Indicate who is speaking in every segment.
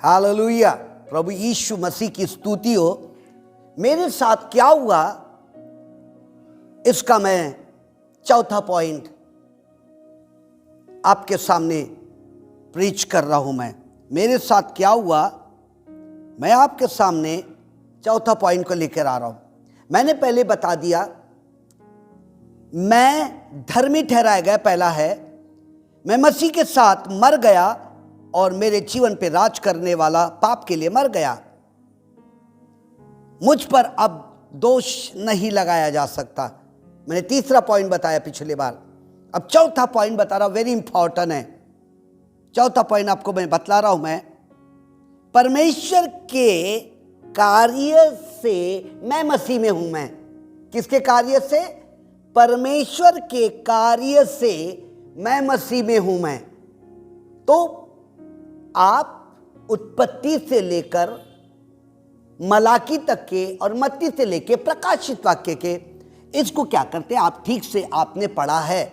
Speaker 1: Hallelujah, प्रभु यीशु मसीह की स्तुति हो। मेरे साथ क्या हुआ इसका मैं चौथा पॉइंट आपके सामने प्रीच कर रहा हूं। मेरे साथ क्या हुआ मैं आपके सामने चौथा पॉइंट को लेकर आ रहा हूं। मैंने पहले बता दिया मैं धर्मी ठहराया गया, पहला है मैं मसीह के साथ मर गया और मेरे जीवन पे राज करने वाला पाप के लिए मर गया। मुझ पर अब दोष नहीं लगाया जा सकता। मैंने तीसरा पॉइंट बताया पिछली बार। अब चौथा पॉइंट बता रहा हूं, वेरी इंपॉर्टेंट है। चौथा पॉइंट आपको मैं बतला रहा हूं। मैं परमेश्वर के कार्य से मैं मसीह में हूं। मैं किसके कार्य से? परमेश्वर के कार्य से मैं मसीह में हूं। मैं तो आप उत्पत्ति से लेकर मलाकी तक के और मत्ती से लेकर प्रकाशित वाक्य के इसको क्या करते हैं, आप ठीक से आपने पढ़ा है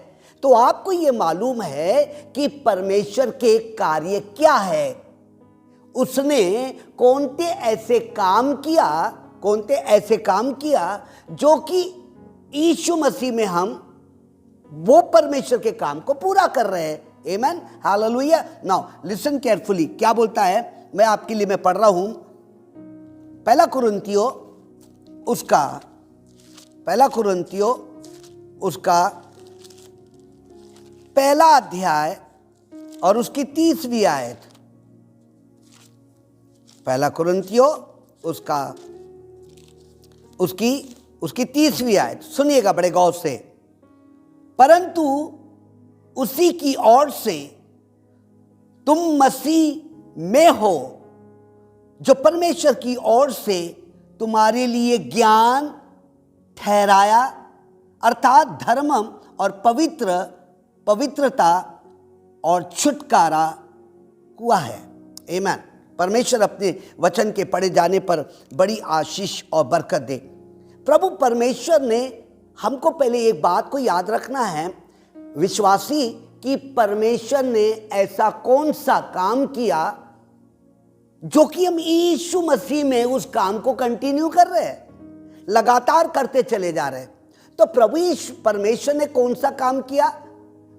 Speaker 1: तो आपको यह मालूम है कि परमेश्वर के कार्य क्या है। उसने कौन से ऐसे काम किया जो कि यीशु मसीह में हम वो परमेश्वर के काम को पूरा कर रहे हैं। आमेन, हालेलुया। नाउ लिसन केयरफुली, क्या बोलता है मैं आपके लिए मैं पढ़ रहा हूं। पहला कुरिन्थियों उसका पहला अध्याय और उसकी 30वीं आयत। पहला कुरिन्थियों उसकी 30वीं आयत सुनिएगा बड़े गौर से। परंतु उसी की ओर से तुम मसीह में हो, जो परमेश्वर की ओर से तुम्हारे लिए ज्ञान ठहराया, अर्थात धर्म और पवित्रता और छुटकारा हुआ है। आमीन। परमेश्वर अपने वचन के पढ़े जाने पर बड़ी आशीष और बरकत दे। प्रभु परमेश्वर ने हमको पहले एक बात को याद रखना है विश्वासी, कि परमेश्वर ने ऐसा कौन सा काम किया जो कि हम यीशु मसीह में उस काम को कंटिन्यू कर रहे हैं, लगातार करते चले जा रहे हैं। तो प्रभु यीशु परमेश्वर ने कौन सा काम किया,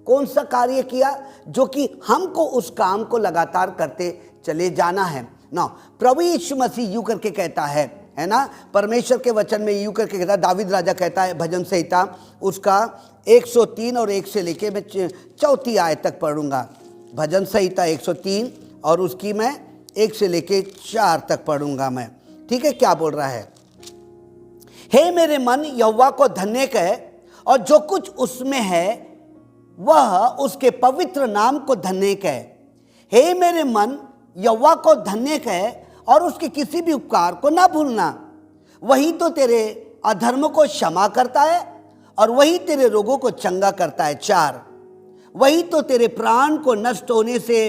Speaker 1: कौन सा कार्य किया जो कि हमको उस काम को लगातार करते चले जाना है ना। प्रभु यीशु मसीह यूं करके कहता है ना, परमेश्वर के वचन में यूं करके कहता है, दावीद राजा कहता है भजन संहिता उसका 103 और 1 से लेके मैं 4 आयत तक पढ़ूंगा। भजन संहिता 103 और उसकी मैं 1 से लेके 4 तक पढ़ूंगा मैं। ठीक है, क्या बोल रहा है? हे मेरे मन यहोवा को धन्य कह और जो कुछ उसमें है वह उसके पवित्र नाम को धन्य कह। हे मेरे मन यहोवा को धन्य कह और उसके किसी भी उपकार को ना भूलना। वही तो तेरे अधर्म को क्षमा करता है और वही तेरे रोगों को चंगा करता है। 4, वही तो तेरे प्राण को नष्ट होने से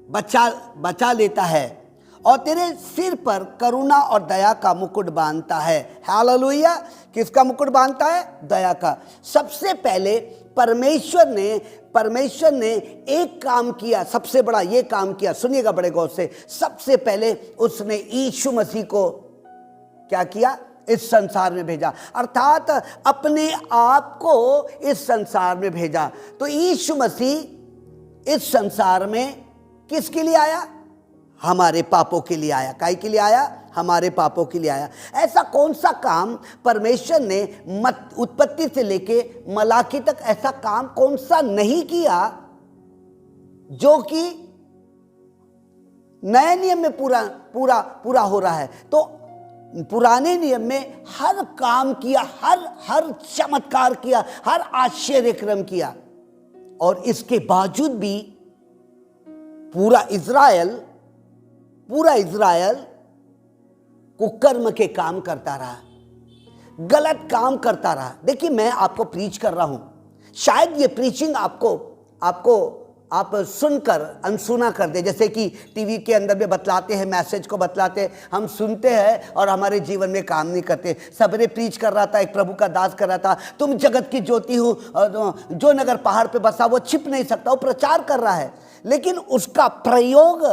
Speaker 1: बचा लेता है और तेरे सिर पर करुणा और दया का मुकुट बांधता है। हालेलुया। किसका मुकुट बांधता है? दया का। सबसे पहले परमेश्वर ने एक काम किया, सबसे बड़ा ये काम किया। सुनिएगा बड़े गौर से। सबसे पहले उसने यीशु मसीह को क्या किया? इस संसार में भेजा, अर्थात अपने आप को इस संसार में भेजा। तो यीशु मसीह इस संसार में किसके लिए आया? हमारे पापों के लिए आया। काहे के लिए आया? हमारे पापों के लिए आया। ऐसा कौन सा काम परमेश्वर ने उत्पत्ति से लेके मलाकी तक ऐसा काम कौन सा नहीं किया जो कि नए नियम में पूरा हो रहा है? तो पुराने नियम में हर काम किया, हर चमत्कार किया, हर आश्चर्य क्रम किया, और इसके बावजूद भी पूरा इज़राइल कुकर्म के काम करता रहा, गलत काम करता रहा। देखिए, मैं आपको प्रीच कर रहा हूं, शायद ये प्रीचिंग आप सुनकर अनसुना कर दे। जैसे कि टीवी के अंदर भी बतलाते हैं, मैसेज को बतलाते हैं, हम सुनते हैं और हमारे जीवन में काम नहीं करते। सबरे प्रीच कर रहा था, एक प्रभु का दास कर रहा था, तुम जगत की ज्योति हो, जो नगर पहाड़ पे बसा वो छिप नहीं सकता, वो प्रचार कर रहा है, लेकिन उसका प्रयोग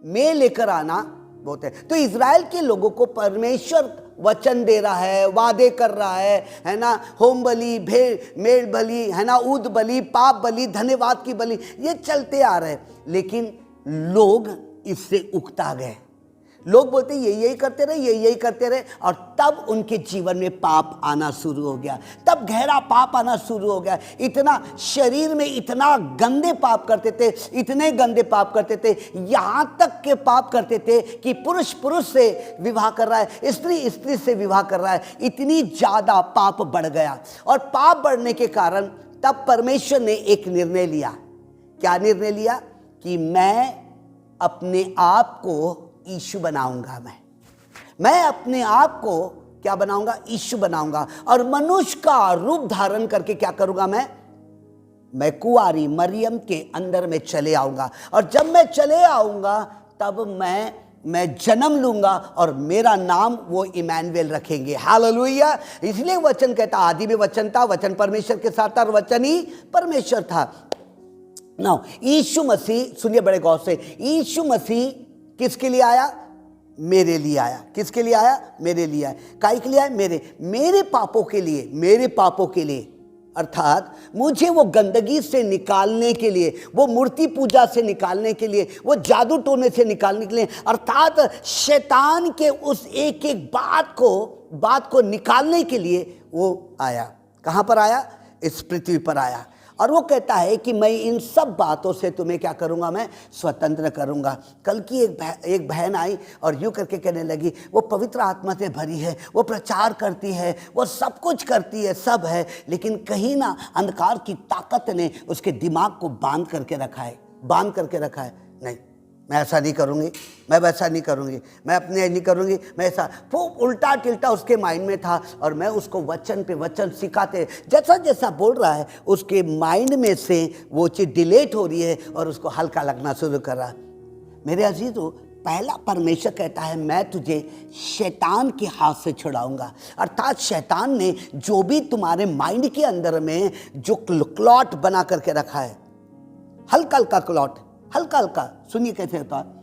Speaker 1: में लेकर आना बहुत है। तो इज़राइल के लोगों को परमेश्वर वचन दे रहा है, वादे कर रहा है ना, होम बलि, भेड़ मेड़ बलि, है ना, ऊद बलि, पाप बलि, धन्यवाद की बलि, ये चलते आ रहे। लेकिन लोग इससे उकता गए। लोग बोलते यही करते रहे, यही करते रहे, और तब उनके जीवन में पाप आना शुरू हो गया। तब गहरा पाप आना शुरू हो गया। इतना शरीर में इतना गंदे पाप करते थे, इतने गंदे पाप करते थे, यहाँ तक के पाप करते थे कि पुरुष पुरुष से विवाह कर रहा है, स्त्री स्त्री से विवाह कर रहा है। इतनी ज़्यादा पाप बढ़ गया। और पाप बढ़ने के कारण तब परमेश्वर ने एक निर्णय लिया। क्या निर्णय लिया? कि मैं अपने आप को यीशु बनाऊंगा। मैं अपने आप को क्या बनाऊंगा? यीशु बनाऊंगा। और मनुष्य का रूप धारण करके क्या करूंगा? मैं कुंवारी मरियम के अंदर में चले आऊंगा। और जब मैं चले आऊंगा तब मैं जन्म लूंगा और मेरा नाम वो इमैनुएल रखेंगे। हालेलुया। इसलिए वचन कहता, आदि में वचन था, वचन परमेश्वर के साथ था और वचन ही परमेश्वर था। नाउ यीशु मसीह, सुनिए बड़े गौर से, यीशु मसीह किसके लिए आया? मेरे लिए आया। किसके लिए आया? मेरे लिए आया। काहे के लिए आया? मेरे पापों के लिए, मेरे पापों के लिए। अर्थात मुझे वो गंदगी से निकालने के लिए, वो मूर्ति पूजा से निकालने के लिए, वो जादू टोने से निकालने के लिए, अर्थात शैतान के उस एक एक बात को निकालने के लिए वो आया। कहाँ पर आया? इस पृथ्वी पर आया। और वो कहता है कि मैं इन सब बातों से तुम्हें क्या करूंगा? मैं स्वतंत्र करूंगा। कल की एक बहन आई और यूँ करके कहने लगी, वो पवित्र आत्मा से भरी है, वो प्रचार करती है, वो सब कुछ करती है, सब है, लेकिन कहीं ना अंधकार की ताकत ने उसके दिमाग को बांध करके रखा है। नहीं, मैं ऐसा नहीं करूँगी, मैं वैसा नहीं करूँगी, मैं अपने नहीं करूँगी, मैं ऐसा, खूब उल्टा टिल्टा उसके माइंड में था। और मैं उसको वचन पे वचन सिखाते, जैसा जैसा बोल रहा है उसके माइंड में से वो चीज़ डिलीट हो रही है और उसको हल्का लगना शुरू कर रहा। मेरे अजीजों, पहला परमेश्वर कहता है मैं तुझे शैतान के हाथ से छुड़ाऊंगा। अर्थात शैतान ने जो भी तुम्हारे माइंड के अंदर में जो क्लॉट बना करके रखा है, हल्का हल्का क्लॉट, हल्का हल्का, सुनिए कैसे होता है।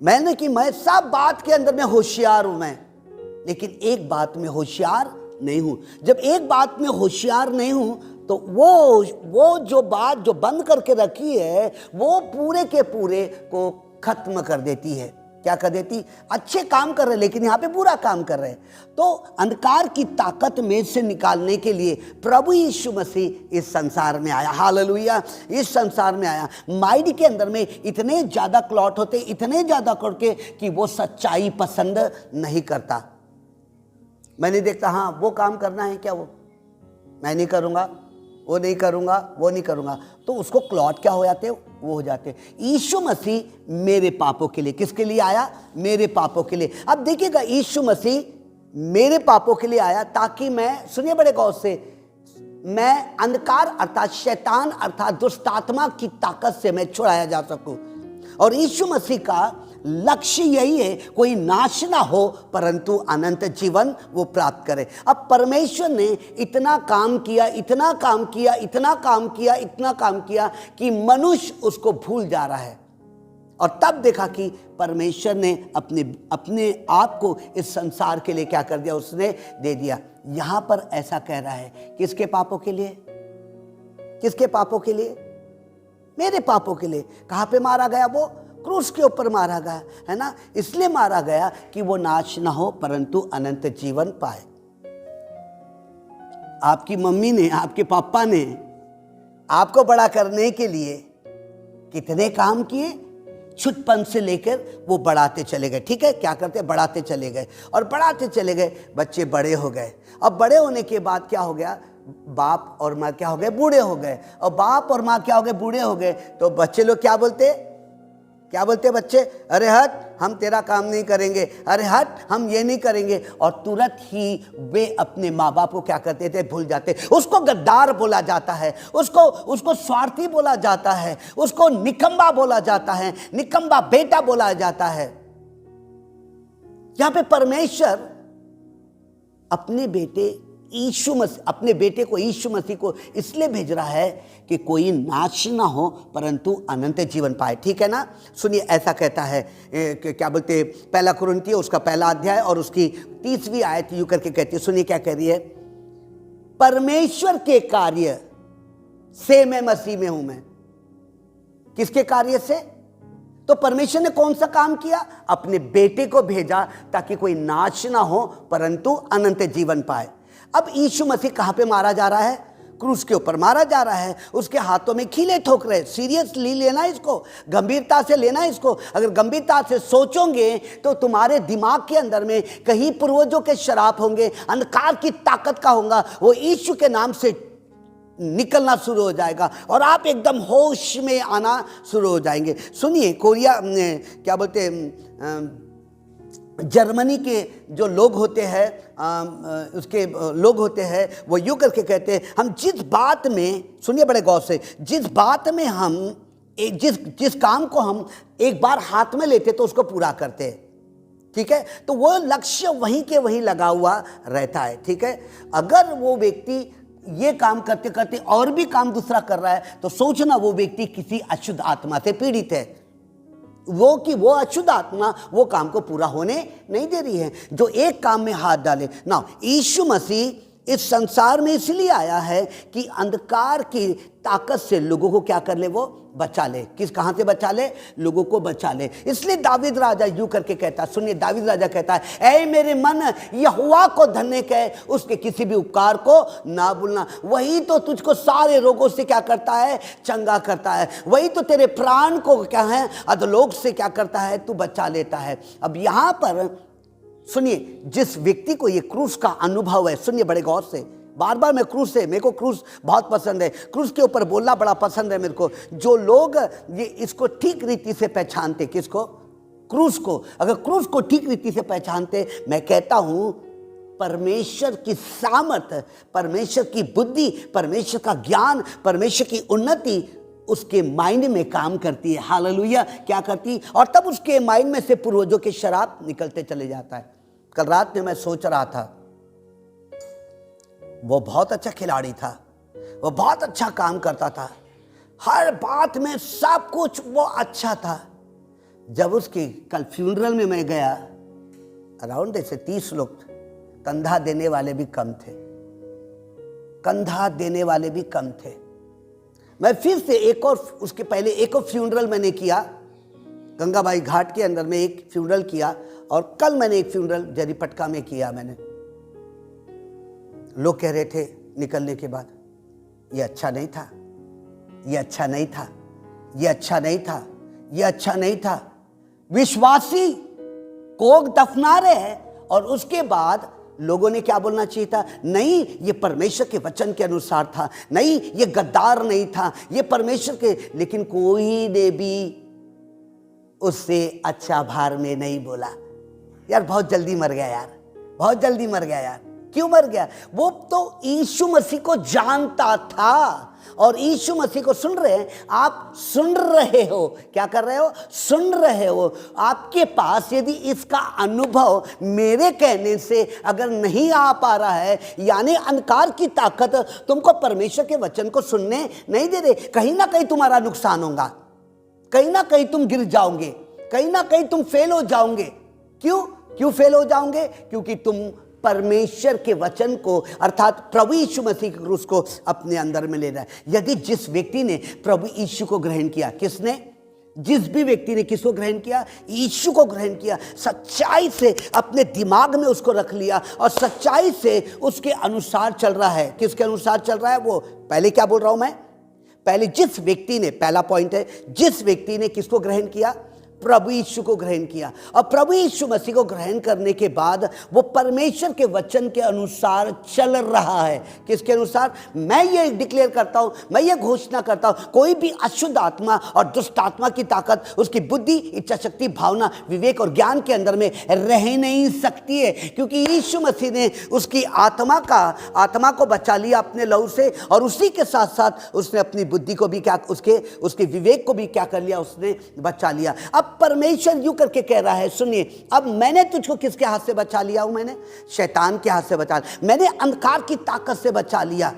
Speaker 1: मैंने कि मैं सब बात के अंदर में होशियार हूं मैं, लेकिन एक बात में होशियार नहीं हूं। जब एक बात में होशियार नहीं हूं तो वो जो बात जो बंद करके रखी है वो पूरे के पूरे को खत्म कर देती है। क्या कर देती? अच्छे काम कर रहे लेकिन यहाँ पे बुरा काम कर रहे हैं। तो अंधकार की ताकत में से निकालने के लिए प्रभु यीशु मसीह इस संसार में आया। हालेलुया। इस संसार में आया। माइंड के अंदर में इतने ज़्यादा क्लॉट होते, इतने ज़्यादा करके कि वो सच्चाई पसंद नहीं करता। मैं नहीं देखता, हाँ वो काम करना है क्या, वो मैं नहीं करूँगा, वो नहीं करूँगा, वो नहीं करूँगा, तो उसको क्लॉट क्या हो जाते, वो हो जाते। यीशु मसीह मेरे पापों के लिए, किसके लिए आया? मेरे पापों के लिए। अब देखिएगा, यीशु मसीह मेरे पापों के लिए आया ताकि मैं, सुनिए बड़े गौर से, मैं अंधकार अर्थात शैतान अर्थात दुष्ट आत्मा की ताकत से मैं छुड़ाया जा सकूं। और यीशु मसीह का लक्ष्य यही है, कोई नाश ना हो परंतु अनंत जीवन वो प्राप्त करे। अब परमेश्वर ने इतना काम किया, इतना काम किया, इतना काम किया, इतना काम किया कि मनुष्य उसको भूल जा रहा है। और तब देखा कि परमेश्वर ने अपने आप को इस संसार के लिए क्या कर दिया, उसने दे दिया। यहां पर ऐसा कह रहा है, किसके पापों के लिए? किसके पापों के लिए? मेरे पापों के लिए। कहां पे मारा गया? वो क्रूस के ऊपर मारा गया, है ना। इसलिए मारा गया कि वो नाश ना हो परंतु अनंत जीवन पाए। आपकी मम्मी ने, आपके पापा ने आपको बड़ा करने के लिए कितने काम किए? छुटपन से लेकर वो बढ़ाते चले गए। ठीक है, क्या करते? बढ़ाते चले गए और बढ़ाते चले गए। बच्चे बड़े हो गए। अब बड़े होने के बाद क्या हो गया? बाप और माँ क्या हो गए? बूढ़े हो गए। और बाप और माँ क्या हो गए? बूढ़े हो गए। तो बच्चे लोग क्या बोलते? क्या बोलते बच्चे? अरे हट, हम तेरा काम नहीं करेंगे, अरे हट, हम ये नहीं करेंगे। और तुरंत ही वे अपने माँ बाप को क्या करते थे? भूल जाते। उसको गद्दार बोला जाता है, उसको स्वार्थी बोला जाता है, उसको निकम्बा बोला जाता है, निकम्बा बेटा बोला जाता है। यहां पे परमेश्वर अपने बेटे यीशु मसीह अपने बेटे को यीशु मसीह को इसलिए भेज रहा है कि कोई नाश ना हो परंतु अनंत जीवन पाए। ठीक है ना। सुनिए, ऐसा कहता है क्या बोलते, पहला कुरिन्थियों उसका पहला अध्याय और उसकी 30वीं आयत यूं करके कहती है। सुनिए क्या कह रही है, परमेश्वर के कार्य से मैं मसीह में हूं। मैं किसके कार्य से? तो परमेश्वर ने कौन सा काम किया? अपने बेटे को भेजा ताकि कोई नाश ना हो परंतु अनंत जीवन पाए। अब यीशु मसीह कहां पे मारा जा रहा है? क्रूस के ऊपर मारा जा रहा है। उसके हाथों में खीले ठोक रहे। सीरियसली लेना इसको, गंभीरता से लेना इसको। अगर गंभीरता से सोचोगे तो तुम्हारे दिमाग के अंदर में कहीं पूर्वजों के शराप होंगे, अंधकार की ताकत का होगा, वो यीशु के नाम से निकलना शुरू हो जाएगा और आप एकदम होश में आना शुरू हो जाएंगे। सुनिए, कोरिया क्या बोलते जर्मनी के जो लोग होते हैं, उसके लोग होते हैं, वो यूँ करके कहते हैं, हम जिस बात में, सुनिए बड़े गौर से, जिस बात में हम जिस काम को हम एक बार हाथ में लेते तो उसको पूरा करते हैं। ठीक है, तो वो लक्ष्य वहीं के वहीं लगा हुआ रहता है। ठीक है, अगर वो व्यक्ति ये काम करते करते और भी काम दूसरा कर रहा है तो सोचना वो व्यक्ति किसी अशुद्ध आत्मा से पीड़ित है। वो अशुद्ध आत्मा वो काम को पूरा होने नहीं दे रही है जो एक काम में हाथ डाले ना। यीशु मसीह इस संसार में इसलिए आया है कि अंधकार की ताकत से लोगों को क्या कर ले? वो बचा ले। कहां से बचा ले? लोगों को बचा ले। इसलिए दावीद राजा यूं करके कहता, सुनिए, दावीद राजा कहता है, ऐ मेरे मन यहोवा को धन्य कह, उसके किसी भी उपकार को ना भूलना। वही तो तुझको सारे रोगों से क्या करता है? चंगा करता है। वही तो तेरे प्राण को क्या है? अधोलोक से क्या करता है? तू बचा लेता है। अब यहां पर सुनिए, जिस व्यक्ति को ये क्रूस का अनुभव है, सुनिए बड़े गौर से, बार बार मैं क्रूस से, मेरे को क्रूस बहुत पसंद है, क्रूस के ऊपर बोलना बड़ा पसंद है मेरे को। जो लोग ये इसको ठीक रीति से पहचानते, किसको? क्रूस को। अगर क्रूस को ठीक रीति से पहचानते, मैं कहता हूं परमेश्वर की सामर्थ, परमेश्वर की बुद्धि, परमेश्वर का ज्ञान, परमेश्वर की उन्नति उसके माइंड में काम करती है। हालेलुया। क्या करती? और तब उसके माइंड में से पूर्वजों के शराब निकलते चले जाता है। कल रात में मैं सोच रहा था, वो बहुत अच्छा खिलाड़ी था, वो बहुत अच्छा काम करता था, हर बात में सब कुछ वो अच्छा था। जब उसकी कल फ्यूनरल में मैं गया, अराउंड ऐसे 30 लोग, कंधा देने वाले भी कम थे, कंधा देने वाले भी कम थे। मैं फिर से एक और, उसके पहले एक और फ्यूनरल मैंने किया, गंगाबाई घाट के अंदर में एक फ्यूनरल किया, और कल मैंने एक फ्यूनरल जरीपटका में किया। मैंने, लोग कह रहे थे निकलने के बाद, ये अच्छा नहीं था, ये अच्छा नहीं था, ये अच्छा नहीं था, ये अच्छा नहीं था। विश्वासी को दफना रहे हैं और उसके बाद लोगों ने क्या बोलना चाहिए था? नहीं, ये परमेश्वर के वचन के अनुसार था, नहीं ये गद्दार नहीं था, ये परमेश्वर के। लेकिन कोई ने भी उससे अच्छा भार में नहीं बोला। यार बहुत जल्दी मर गया यार, बहुत जल्दी मर गया यार। क्यों मर गया? वो तो यीशु मसीह को जानता था और यीशु मसीह को सुन रहे हैं। आप सुन रहे हो, क्या कर रहे हो? सुन रहे हो। आपके पास यदि इसका अनुभव मेरे कहने से अगर नहीं आ पा रहा है, यानी अंधकार की ताकत तुमको परमेश्वर के वचन को सुनने नहीं दे रहे, कहीं ना कहीं तुम्हारा नुकसान होगा, कहीं ना कहीं तुम गिर जाओगे, कहीं ना कहीं तुम फेल हो जाओगे। क्यों फेल हो जाओगे? क्योंकि तुम परमेश्वर के वचन को, अर्थात प्रभु यीशु मसीह के क्रूस को अपने अंदर में ले रहा है। यदि जिस व्यक्ति ने प्रभु यीशु को ग्रहण किया, किसने? जिस भी व्यक्ति ने किसको ग्रहण किया? यीशु को ग्रहण किया, सच्चाई से अपने दिमाग में उसको रख लिया और सच्चाई से उसके अनुसार चल रहा है। किसके अनुसार चल रहा है वो? पहले क्या बोल रहा हूं मैं? पहले जिस व्यक्ति ने, पहला पॉइंट है, जिस व्यक्ति ने किसको ग्रहण किया? प्रभु यीशु को ग्रहण किया। और प्रभु यीशु मसीह को ग्रहण करने के बाद वो परमेश्वर के वचन के अनुसार चल रहा है। किसके अनुसार? मैं ये डिक्लेयर करता हूं, मैं ये घोषणा करता हूं, कोई भी अशुद्ध आत्मा और दुष्ट आत्मा की ताकत उसकी बुद्धि, इच्छा शक्ति, भावना, विवेक और ज्ञान के अंदर में रह नहीं सकती है, क्योंकि यीशु मसीह ने उसकी आत्मा को बचा लिया अपने लहू से, और उसी के साथ साथ उसने अपनी बुद्धि को भी क्या, उसके विवेक को भी क्या कर लिया? उसने बचा लिया। अब अब परमेश्वर यूं करके कह रहा है, सुनिए, अब मैंने तुझको किसके हाथ से बचा लिया हूं? मैंने शैतान के हाथ से बचा लिया, मैंने अंधकार की ताकत से बचा लिया।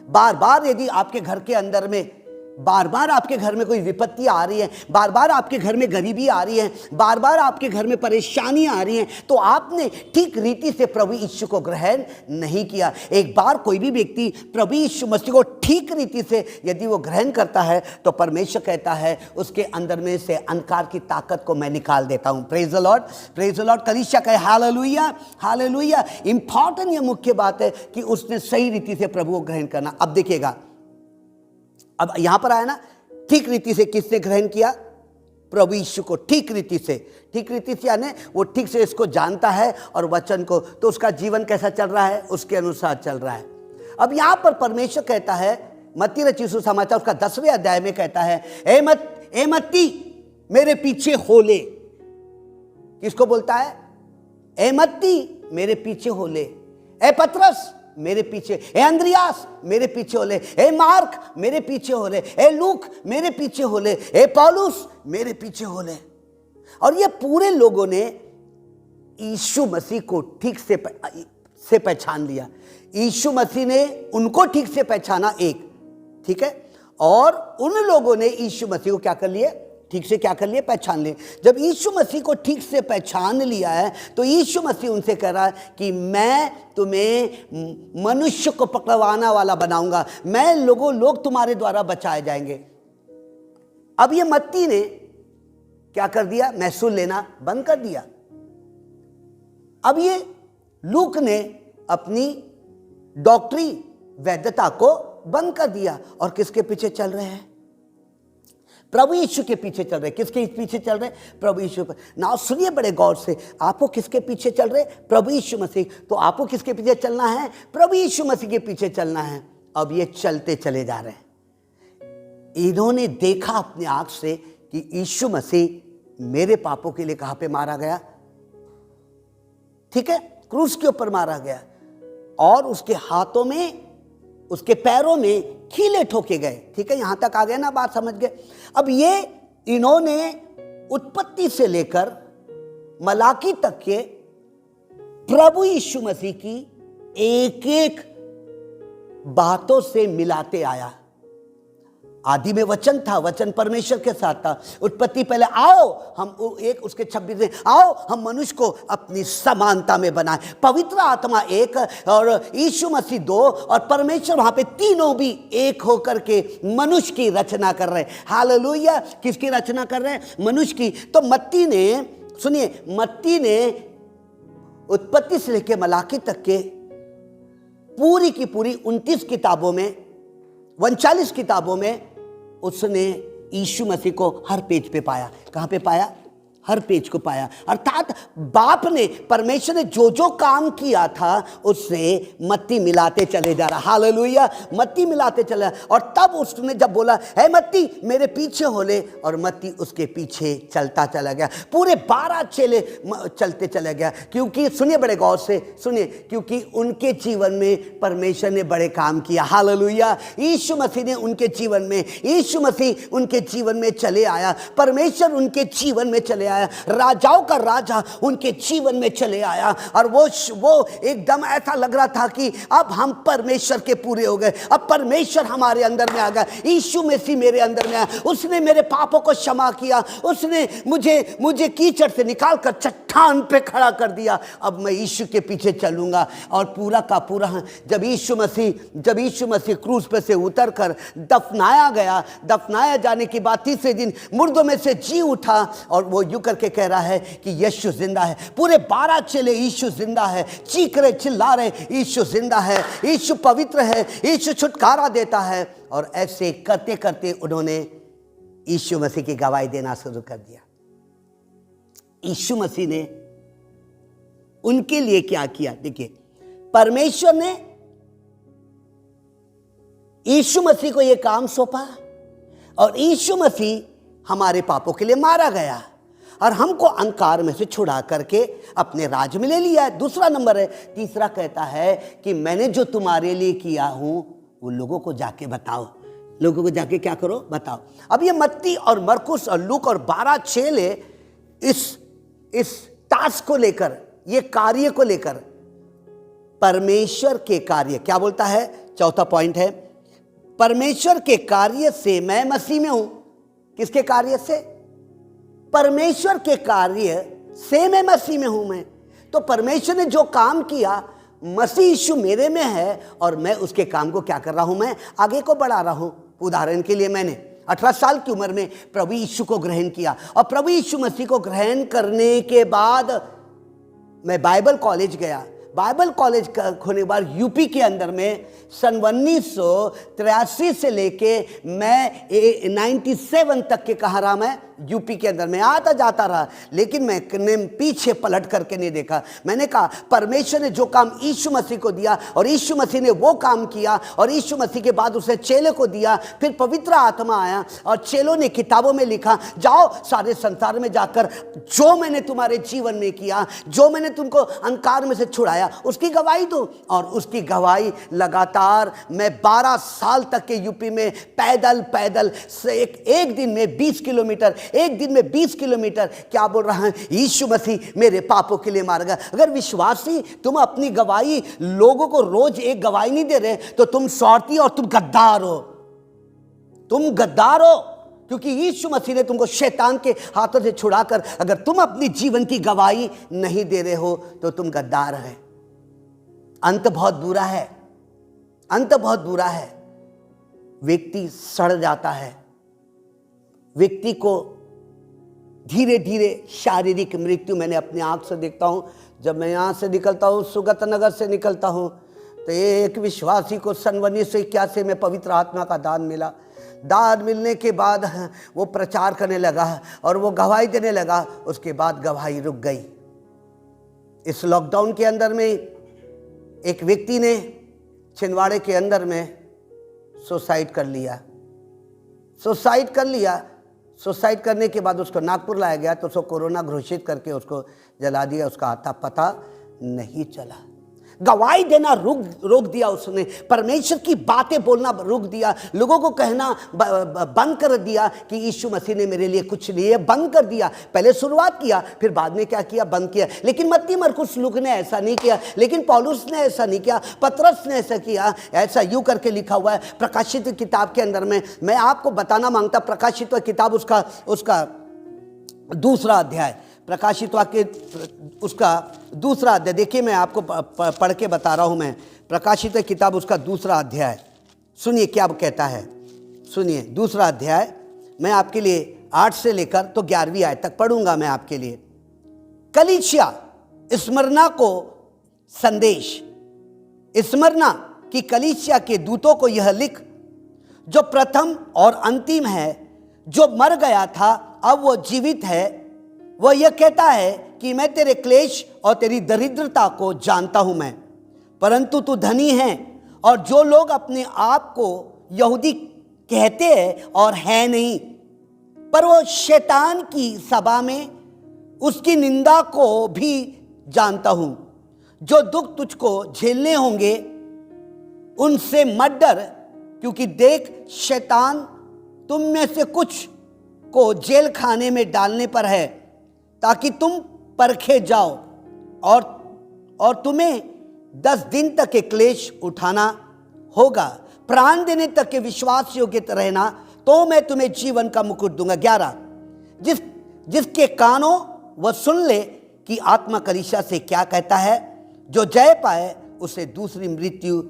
Speaker 1: बार बार यदि आपके घर के अंदर में, बार बार आपके घर में कोई विपत्ति आ रही है, बार बार आपके घर में गरीबी आ रही है, बार बार आपके घर में परेशानी आ रही है, तो आपने ठीक रीति से प्रभु यीशु को ग्रहण नहीं किया। एक बार कोई भी व्यक्ति प्रभु यीशु मसीह को ठीक रीति से यदि वो ग्रहण करता है तो परमेश्वर कहता है उसके अंदर में से अंधकार की ताकत को मैं निकाल देता हूं। Praise the Lord, praise the Lord. कलीसिया कहे हालेलुया, हालेलुया। इंपॉर्टेंट ये मुख्य बात है कि उसने सही रीति से प्रभु को ग्रहण करना। अब देखिएगा, अब यहां पर आया ना, ठीक रीति से किसने ग्रहण किया? प्रभु यीशु को ठीक रीति से। ठीक रीति से यानी वो ठीक से इसको जानता है और वचन को, तो उसका जीवन कैसा चल रहा है? उसके अनुसार चल रहा है। अब यहां पर परमेश्वर कहता है, मत्ती रचित सुसमाचार उसका 10वें अध्याय में कहता है, ए मत्ती मेरे पीछे हो ले। किसको बोलता है? ए मत्ती मेरे पीछे हो ले, ए पतरस मेरे पीछे, ए अंद्रियास मेरे पीछे हो ले, ए मार्क मेरे पीछे हो ले, ए लूक मेरे पीछे हो ले, ए पौलुस मेरे पीछे हो ले। और ये पूरे लोगों ने यीशु मसीह को ठीक से पहचान लिया। यीशु मसीह ने उनको ठीक से पहचाना, एक, ठीक है, और उन लोगों ने यीशु मसीह को क्या कर लिया? ठीक से क्या कर लिए? पहचान लिए। जब यीशु मसीह को ठीक से पहचान लिया है तो यीशु मसीह उनसे कह रहा है कि मैं तुम्हें मनुष्य को पकड़वाना वाला बनाऊंगा, मैं लोग तुम्हारे द्वारा बचाए जाएंगे। अब ये मत्ती ने क्या कर दिया? महसूल लेना बंद कर दिया। अब ये लूक ने अपनी डॉक्टरी, वैद्यता को बंद कर दिया और किसके पीछे चल रहे हैं? प्रभु यीशु के पीछे चल रहे। किसके पीछे चल रहे? प्रभु यीशु पर। ना सुनिए बड़े गौर से, आपको किसके पीछे चल रहे? प्रभु यीशु मसीह। तो आपको किसके पीछे चलना है? प्रभु यीशु मसीह के पीछे चलना है। अब ये चलते चले जा रहे हैं। इन्होंने देखा अपनी आंख से कि यीशु मसीह मेरे पापों के लिए कहां पे मारा गया? ठीक है, क्रूस के ऊपर मारा गया, और उसके हाथों में, उसके पैरों में कीले ठोके गए। ठीक है, यहां तक आ गए ना, बात समझ गए? अब ये इन्होंने उत्पत्ति से लेकर मलाकी तक के प्रभु यीशु मसीह की एक एक बातों से मिलाते आया। आदि में वचन था, वचन परमेश्वर के साथ था। उत्पत्ति पहले, आओ हम एक, उसके 26 में, आओ हम मनुष्य को अपनी समानता में बनाए। पवित्र आत्मा एक और यीशु मसीह दो, और परमेश्वर वहां पे तीनों भी एक होकर के मनुष्य की रचना कर रहे हैं। हालेलुया। किसकी रचना कर रहे हैं? मनुष्य की। तो मत्ती ने, सुनिए, मत्ती ने उत्पत्ति से लेकर मलाकी तक के पूरी की पूरी 29 किताबों में, 39 किताबों में उसने यीशु मसीह को हर पेज पे पाया। कहां पे पाया? हर पेज को पाया। अर्थात बाप ने, परमेश्वर ने जो जो काम किया था उससे मत्ती मिलाते चले जा रहा। हालेलुया। मत्ती मिलाते चला, और तब उसने जब बोला, हे मत्ती मेरे पीछे हो ले, और मत्ती उसके पीछे चलता चला गया। पूरे 12 चेले चलते चले गया। क्योंकि सुनिए बड़े गौर से सुनिए, क्योंकि उनके जीवन में परमेश्वर ने बड़े काम किया। हालेलुया। यीशु मसीह ने उनके जीवन में, यीशु मसीह उनके जीवन में चले आया, परमेश्वर उनके जीवन में चले आया, राजाओं का राजा उनके जीवन में चले आया, और वो एकदम ऐसा लग रहा था कि अब हम परमेश्वर के पूरे हो गए, अब परमेश्वर हमारे अंदर में आ गया। यीशु मसीह मेरे अंदर में आया, उसने मेरे पापों को क्षमा किया, उसने मुझे कीचड़ से निकालकर चट्टान पे खड़ा कर दिया। अब मैं यीशु के पीछे चलूंगा। और पूरा का पूरा जब यीशु मसीह क्रूस पे से उतर कर दफनाया गया, दफनाया जाने के बाद तीसरे दिन मुर्दों में से जी उठा, और वो युग करके कह रहा है कि यीशु जिंदा है। पूरे 12 चेले यीशु जिंदा है, चीख रहे, चिल्ला रहे, यीशु जिंदा है, यीशु पवित्र है, यीशु छुटकारा देता है। और ऐसे करते करते उन्होंने यीशु मसीह की गवाही देना शुरू कर दिया। यीशु मसीह ने उनके लिए क्या किया? देखिए, परमेश्वर ने यीशु मसीह को यह काम सौंपा, और यीशु मसीह हमारे पापों के लिए मारा गया, और हमको अंधकार में से छुड़ा करके अपने राज्य में ले लिया है। दूसरा नंबर है। तीसरा कहता है कि मैंने जो तुम्हारे लिए किया हूं वो लोगों को जाके बताओ। लोगों को जाके क्या करो? बताओ। अब ये मत्ती और मरकुस और लूक और 12 चेले इस टास्क को लेकर, ये कार्य को लेकर परमेश्वर के कार्य, क्या बोलता है, चौथा पॉइंट है, परमेश्वर के कार्य से मैं मसीह में हूं। किसके कार्य से? परमेश्वर के कार्य से मैं मसीह में हूं। मैं तो परमेश्वर ने जो काम किया, मसीह यीशु मेरे में है और मैं उसके काम को क्या कर रहा हूं, मैं आगे को बढ़ा रहा हूं। उदाहरण के लिए मैंने 18 साल की उम्र में प्रभु यीशु को ग्रहण किया और प्रभु यीशु मसीह को ग्रहण करने के बाद मैं बाइबल कॉलेज गया। बाइबल कॉलेज होने के बाद यूपी के अंदर में सन 1983 से लेके मैं 97 तक के कहाँ रहा, मैं यूपी के अंदर में आता जाता रहा, लेकिन मैंने पीछे पलट करके नहीं देखा। मैंने कहा परमेश्वर ने जो काम यीशु मसीह को दिया और यीशु मसीह ने वो काम किया और यीशु मसीह के बाद उसने चेले को दिया, फिर पवित्र आत्मा आया और चेलों ने किताबों में लिखा, जाओ सारे संसार में जाकर जो मैंने तुम्हारे जीवन में किया, जो मैंने तुमको अंधकार में से छुड़ाया, उसकी गवाही दो। और उसकी गवाही लगातार मैं 12 साल तक के यूपी में पैदल से एक दिन में 20 किलोमीटर, एक दिन में 20 किलोमीटर, क्या बोल रहा है, यीशु मसीह मेरे पापों के लिए मारा गया। अगर विश्वासी तुम अपनी गवाही लोगों को रोज एक गवाही नहीं दे रहे तो तुम स्वार्थी और तुम गद्दार हो। तुम गद्दार हो, क्योंकि यीशु मसीह ने तुमको शैतान के हाथों से छुड़ाकर अगर तुम अपनी जीवन की गवाही नहीं दे रहे हो तो तुम गद्दार है। अंत बहुत बुरा है, अंत बहुत बुरा है। व्यक्ति सड़ जाता है, व्यक्ति को धीरे धीरे शारीरिक मृत्यु मैंने अपनी आंख से देखता हूं। जब मैं यहां से निकलता हूं, सुगत नगर से निकलता हूं, तो एक विश्वासी को सन 1981 में पवित्र आत्मा का दान मिला। दान मिलने के बाद वो प्रचार करने लगा और वो गवाही देने लगा। उसके बाद गवाही रुक गई। इस लॉकडाउन के अंदर में एक व्यक्ति ने छिंदवाड़े के अंदर में सुसाइड कर लिया। सुसाइड करने के बाद उसको नागपुर लाया गया तो उसको कोरोना घोषित करके उसको जला दिया। उसका आता पता नहीं चला। गवाही देना रोक दिया उसने, परमेश्वर की बातें बोलना रोक दिया, लोगों को कहना बंद कर दिया कि यीशु मसीह ने मेरे लिए कुछ नहीं है, बंद कर दिया। पहले शुरुआत किया, फिर बाद में क्या किया, बंद किया। लेकिन मत्ती मरकुस लूक ने ऐसा नहीं किया, लेकिन पौलुस ने ऐसा नहीं किया, पतरस ने ऐसा किया। ऐसा यूं करके लिखा हुआ है प्रकाशित किताब के अंदर में। मैं आपको बताना मांगता, प्रकाशित किताब उसका दूसरा अध्याय, प्रकाशित वाक्य उसका दूसरा अध्याय। देखिए मैं आपको पढ़ के बता रहा हूं। मैं प्रकाशित किताब उसका दूसरा अध्याय, सुनिए क्या कहता है। सुनिए दूसरा अध्याय, मैं आपके लिए 8 से लेकर तो 11वीं आयत तक पढ़ूंगा मैं आपके लिए। कलीसिया स्मरना को संदेश, स्मरना की कलीसिया के दूतों को यह लिख, जो प्रथम और अंतिम है, जो मर गया था अब वो जीवित है, वह यह कहता है कि मैं तेरे क्लेश और तेरी दरिद्रता को जानता हूं मैं, परंतु तू धनी है और जो लोग अपने आप को यहूदी कहते हैं और है नहीं, पर वो शैतान की सभा में उसकी निंदा को भी जानता हूं। जो दुख तुझको झेलने होंगे उनसे मत डर, क्योंकि देख शैतान तुम में से कुछ को जेल खाने में डालने पर है, ताकि तुम परखे जाओ और तुम्हें 10 दिन तक के क्लेश उठाना होगा। प्राण देने तक के विश्वास योग्य रहना, तो मैं तुम्हें जीवन का मुकुट दूंगा। 11, जिसके कानों वह सुन ले कि आत्मा कलीसिया से क्या कहता है। जो जय पाए उसे दूसरी मृत्यु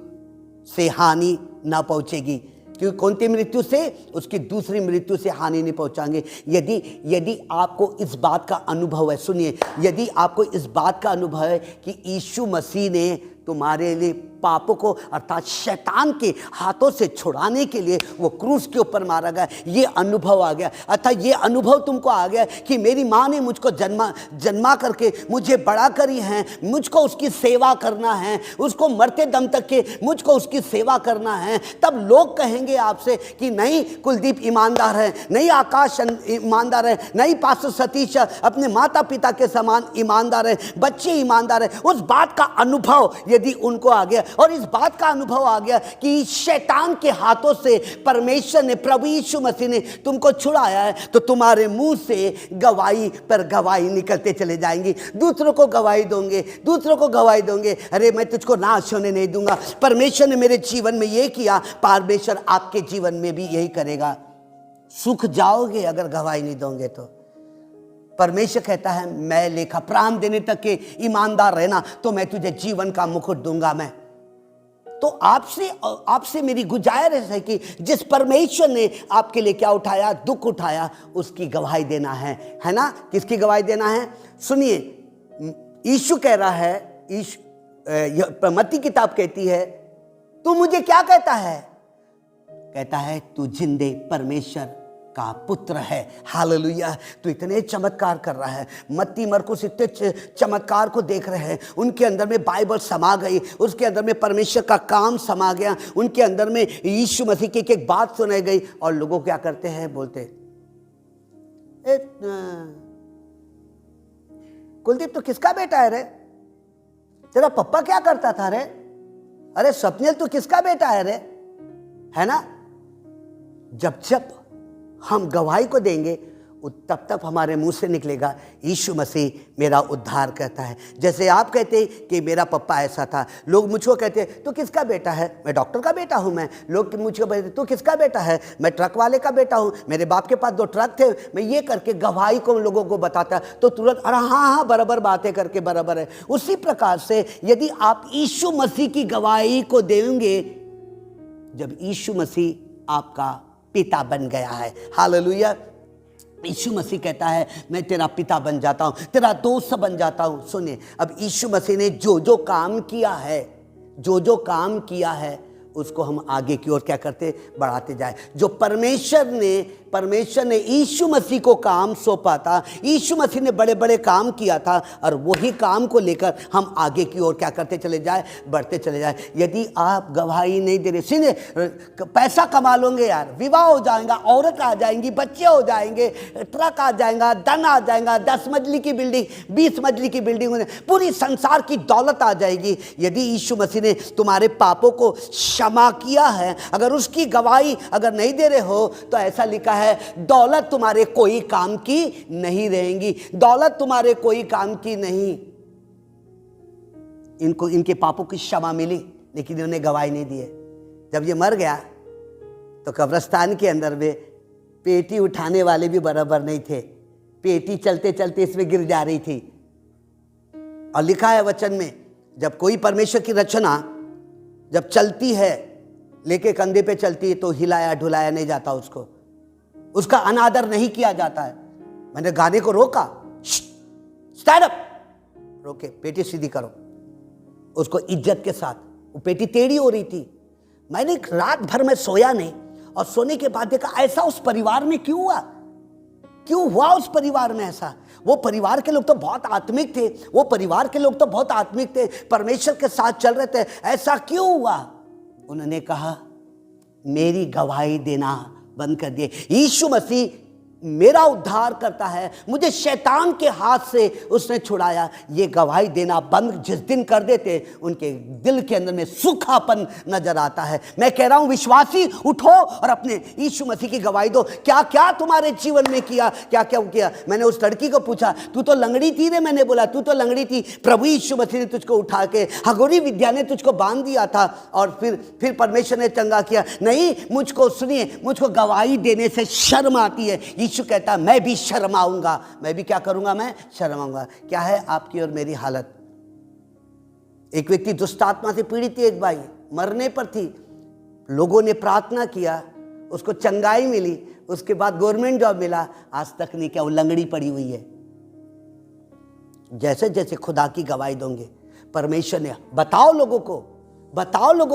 Speaker 1: से हानि ना पहुंचेगी, क्योंकि कौन सी मृत्यु से, उसकी दूसरी मृत्यु से हानि नहीं पहुंचाएंगे। यदि आपको इस बात का अनुभव है, सुनिए, यदि आपको इस बात का अनुभव है कि यीशु मसीह ने तुम्हारे लिए पापों को अर्थात शैतान के हाथों से छुड़ाने के लिए वो क्रूस के ऊपर मारा गया, ये अनुभव आ गया, अर्थात ये अनुभव तुमको आ गया कि मेरी माँ ने मुझको जन्मा करके मुझे बड़ा करी है, मुझको उसकी सेवा करना है, उसको मरते दम तक के मुझको उसकी सेवा करना है। तब लोग कहेंगे आपसे कि नहीं कुलदीप ईमानदार है, नहीं आकाश ईमानदार है, नहीं पास्टर सतीश अपने माता पिता के समान ईमानदार है, बच्चे ईमानदार है। उस बात का अनुभव यदि उनको आ गया, और इस बात का अनुभव आ गया कि शैतान के हाथों से परमेश्वर ने, प्रभु यीशु मसीह ने तुमको छुड़ाया है, तो तुम्हारे मुंह से गवाही पर गवाही निकलते चले जाएंगी। दूसरों को गवाही दोगे, दूसरों को गवाही दोगे, अरे मैं तुझको नाश होने नहीं दूंगा, परमेश्वर ने मेरे जीवन में ये किया, परमेश्वर आपके जीवन में भी यही करेगा। सूख जाओगे अगर गवाही नहीं दोगे तो। परमेश्वर कहता है मैं लेखा प्राण देने तक के ईमानदार रहना तो मैं तुझे जीवन का मुकुट दूंगा। मैं तो आपसे मेरी गुजारिश है कि जिस परमेश्वर ने आपके लिए क्या उठाया, दुख उठाया, उसकी गवाही देना है ना। किसकी गवाही देना है? सुनिए, यीशु कह रहा है, मत्ती किताब कहती है, तू मुझे क्या कहता है? कहता है तू जिंदे परमेश्वर का पुत्र है। हालेलुया। तो इतने चमत्कार कर रहा है। मत्ती मरकुस इतने चमत्कार को देख रहे हैं, उनके अंदर में बाइबल समा गई, उसके अंदर में परमेश्वर का काम समा गया, उनके अंदर में यीशु मसीह की एक बात सुनाई गई। और लोगों क्या करते हैं, बोलते कुलदीप तो किसका बेटा है रे? तेरा पप्पा क्या करता था रे? अरे स्वप्निल तू किसका बेटा है रे? है ना। जब जब हम गवाही को देंगे तब तब हमारे मुंह से निकलेगा यीशु मसीह मेरा उद्धार करता है। जैसे आप कहते कि मेरा पप्पा ऐसा था, लोग मुझको कहते तू किसका बेटा है? मैं डॉक्टर का बेटा हूं। मैं लोग मुझको कहते तू किसका बेटा है? मैं ट्रक वाले का बेटा हूं, मेरे बाप के पास 2 ट्रक थे। मैं ये करके गवाही को लोगों को बताता तो तुरंत अरे हाँ बराबर बातें करके बराबर है। उसी प्रकार से यदि आप यीशु मसीह की गवाही को देंगे, जब यीशु मसीह आपका पिता बन गया है, हालेलुया। यीशु मसीह कहता है मैं तेरा पिता बन जाता हूं, तेरा दोस्त बन जाता हूं। सुनिए, अब यीशु मसीह ने जो जो काम किया है, जो जो काम किया है, उसको हम आगे की ओर क्या करते, बढ़ाते जाए। जो परमेश्वर ने यीशु मसीह को काम सौंपा था, यीशु मसीह ने बड़े बड़े काम किया था, और वही काम को लेकर हम आगे की ओर क्या करते चले जाए, बढ़ते चले जाए। यदि आप गवाही नहीं दे रहे, सुनिए, पैसा कमा लोगे यार, विवाह हो जाएगा, औरत आ जाएंगी, बच्चे हो जाएंगे, ट्रक आ जाएगा, धन आ जाएगा, 10 मंजिली की बिल्डिंग, 20 मंजिली की बिल्डिंग, पूरी संसार की दौलत आ जाएगी। यदि यीशु मसीह ने तुम्हारे पापों को क्षमा किया है, अगर उसकी गवाही अगर नहीं दे रहे हो, तो ऐसा लिखा है दौलत तुम्हारे कोई काम की नहीं रहेंगी, दौलत तुम्हारे कोई काम की नहीं। इनको इनके पापों की क्षमा मिली, लेकिन इन्होंने गवाही नहीं दी है। जब ये मर गया तो कब्रिस्तान के अंदर में पेटी उठाने वाले भी बराबर नहीं थे, पेटी चलते चलते इसमें गिर जा रही थी। और लिखा है वचन में, जब कोई परमेश्वर की रचना जब चलती है, लेके कंधे पे चलती है, तो हिलाया ढुलाया नहीं जाता, उसका अनादर नहीं किया जाता है। मैंने गाने को रोका, स्टैंड अप, रोके, पेटी सीधी करो, उसको इज्जत के साथ। वो पेटी टेढ़ी हो रही थी। मैंने रात भर में सोया नहीं, और सोने के बाद देखा ऐसा उस परिवार में क्यों हुआ उस परिवार में ऐसा। वो परिवार के लोग तो बहुत आत्मिक थे, परमेश्वर के साथ चल रहे थे, ऐसा क्यों हुआ? उन्होंने कहा मेरी गवाही देना बंद कर दिए। यीशु मसीह मेरा उद्धार करता है, मुझे शैतान के हाथ से उसने छुड़ाया, ये गवाही देना बंद जिस दिन कर देते, उनके दिल के अंदर में सूखापन नजर आता है। मैं कह रहा हूं विश्वासी, उठो और अपने यीशु मसीह की गवाही दो। क्या क्या तुम्हारे जीवन में किया, क्या क्या किया। मैंने उस लड़की को पूछा, तू तो लंगड़ी थी रे? मैंने बोला तू तो लंगड़ी थी, प्रभु यीशु मसीह ने तुझको उठा के, हगोरी विद्या ने तुझको बांध दिया था, और फिर परमेश्वर ने चंगा किया। नहीं, मुझको सुनिए, मुझको गवाही देने से शर्म आती है। यीशु कहता है मैं भी शर्माऊंगा। मैं भी क्या करूंगा? मैं शर्माऊंगा। क्या है आपकी और मेरी हालत? एक व्यक्ति दुष्ट आत्मा से पीड़ित थी, एक भाई मरने पर थी, लोगों ने प्रार्थना किया, उसको चंगाई मिली, उसके बाद गवर्नमेंट जॉब मिला, आज तक नहीं क्या, वो लंगड़ी पड़ी हुई है। जैसे जैसे खुदा की गवाही दोगे, परमेश्वर ने बताओ लोगों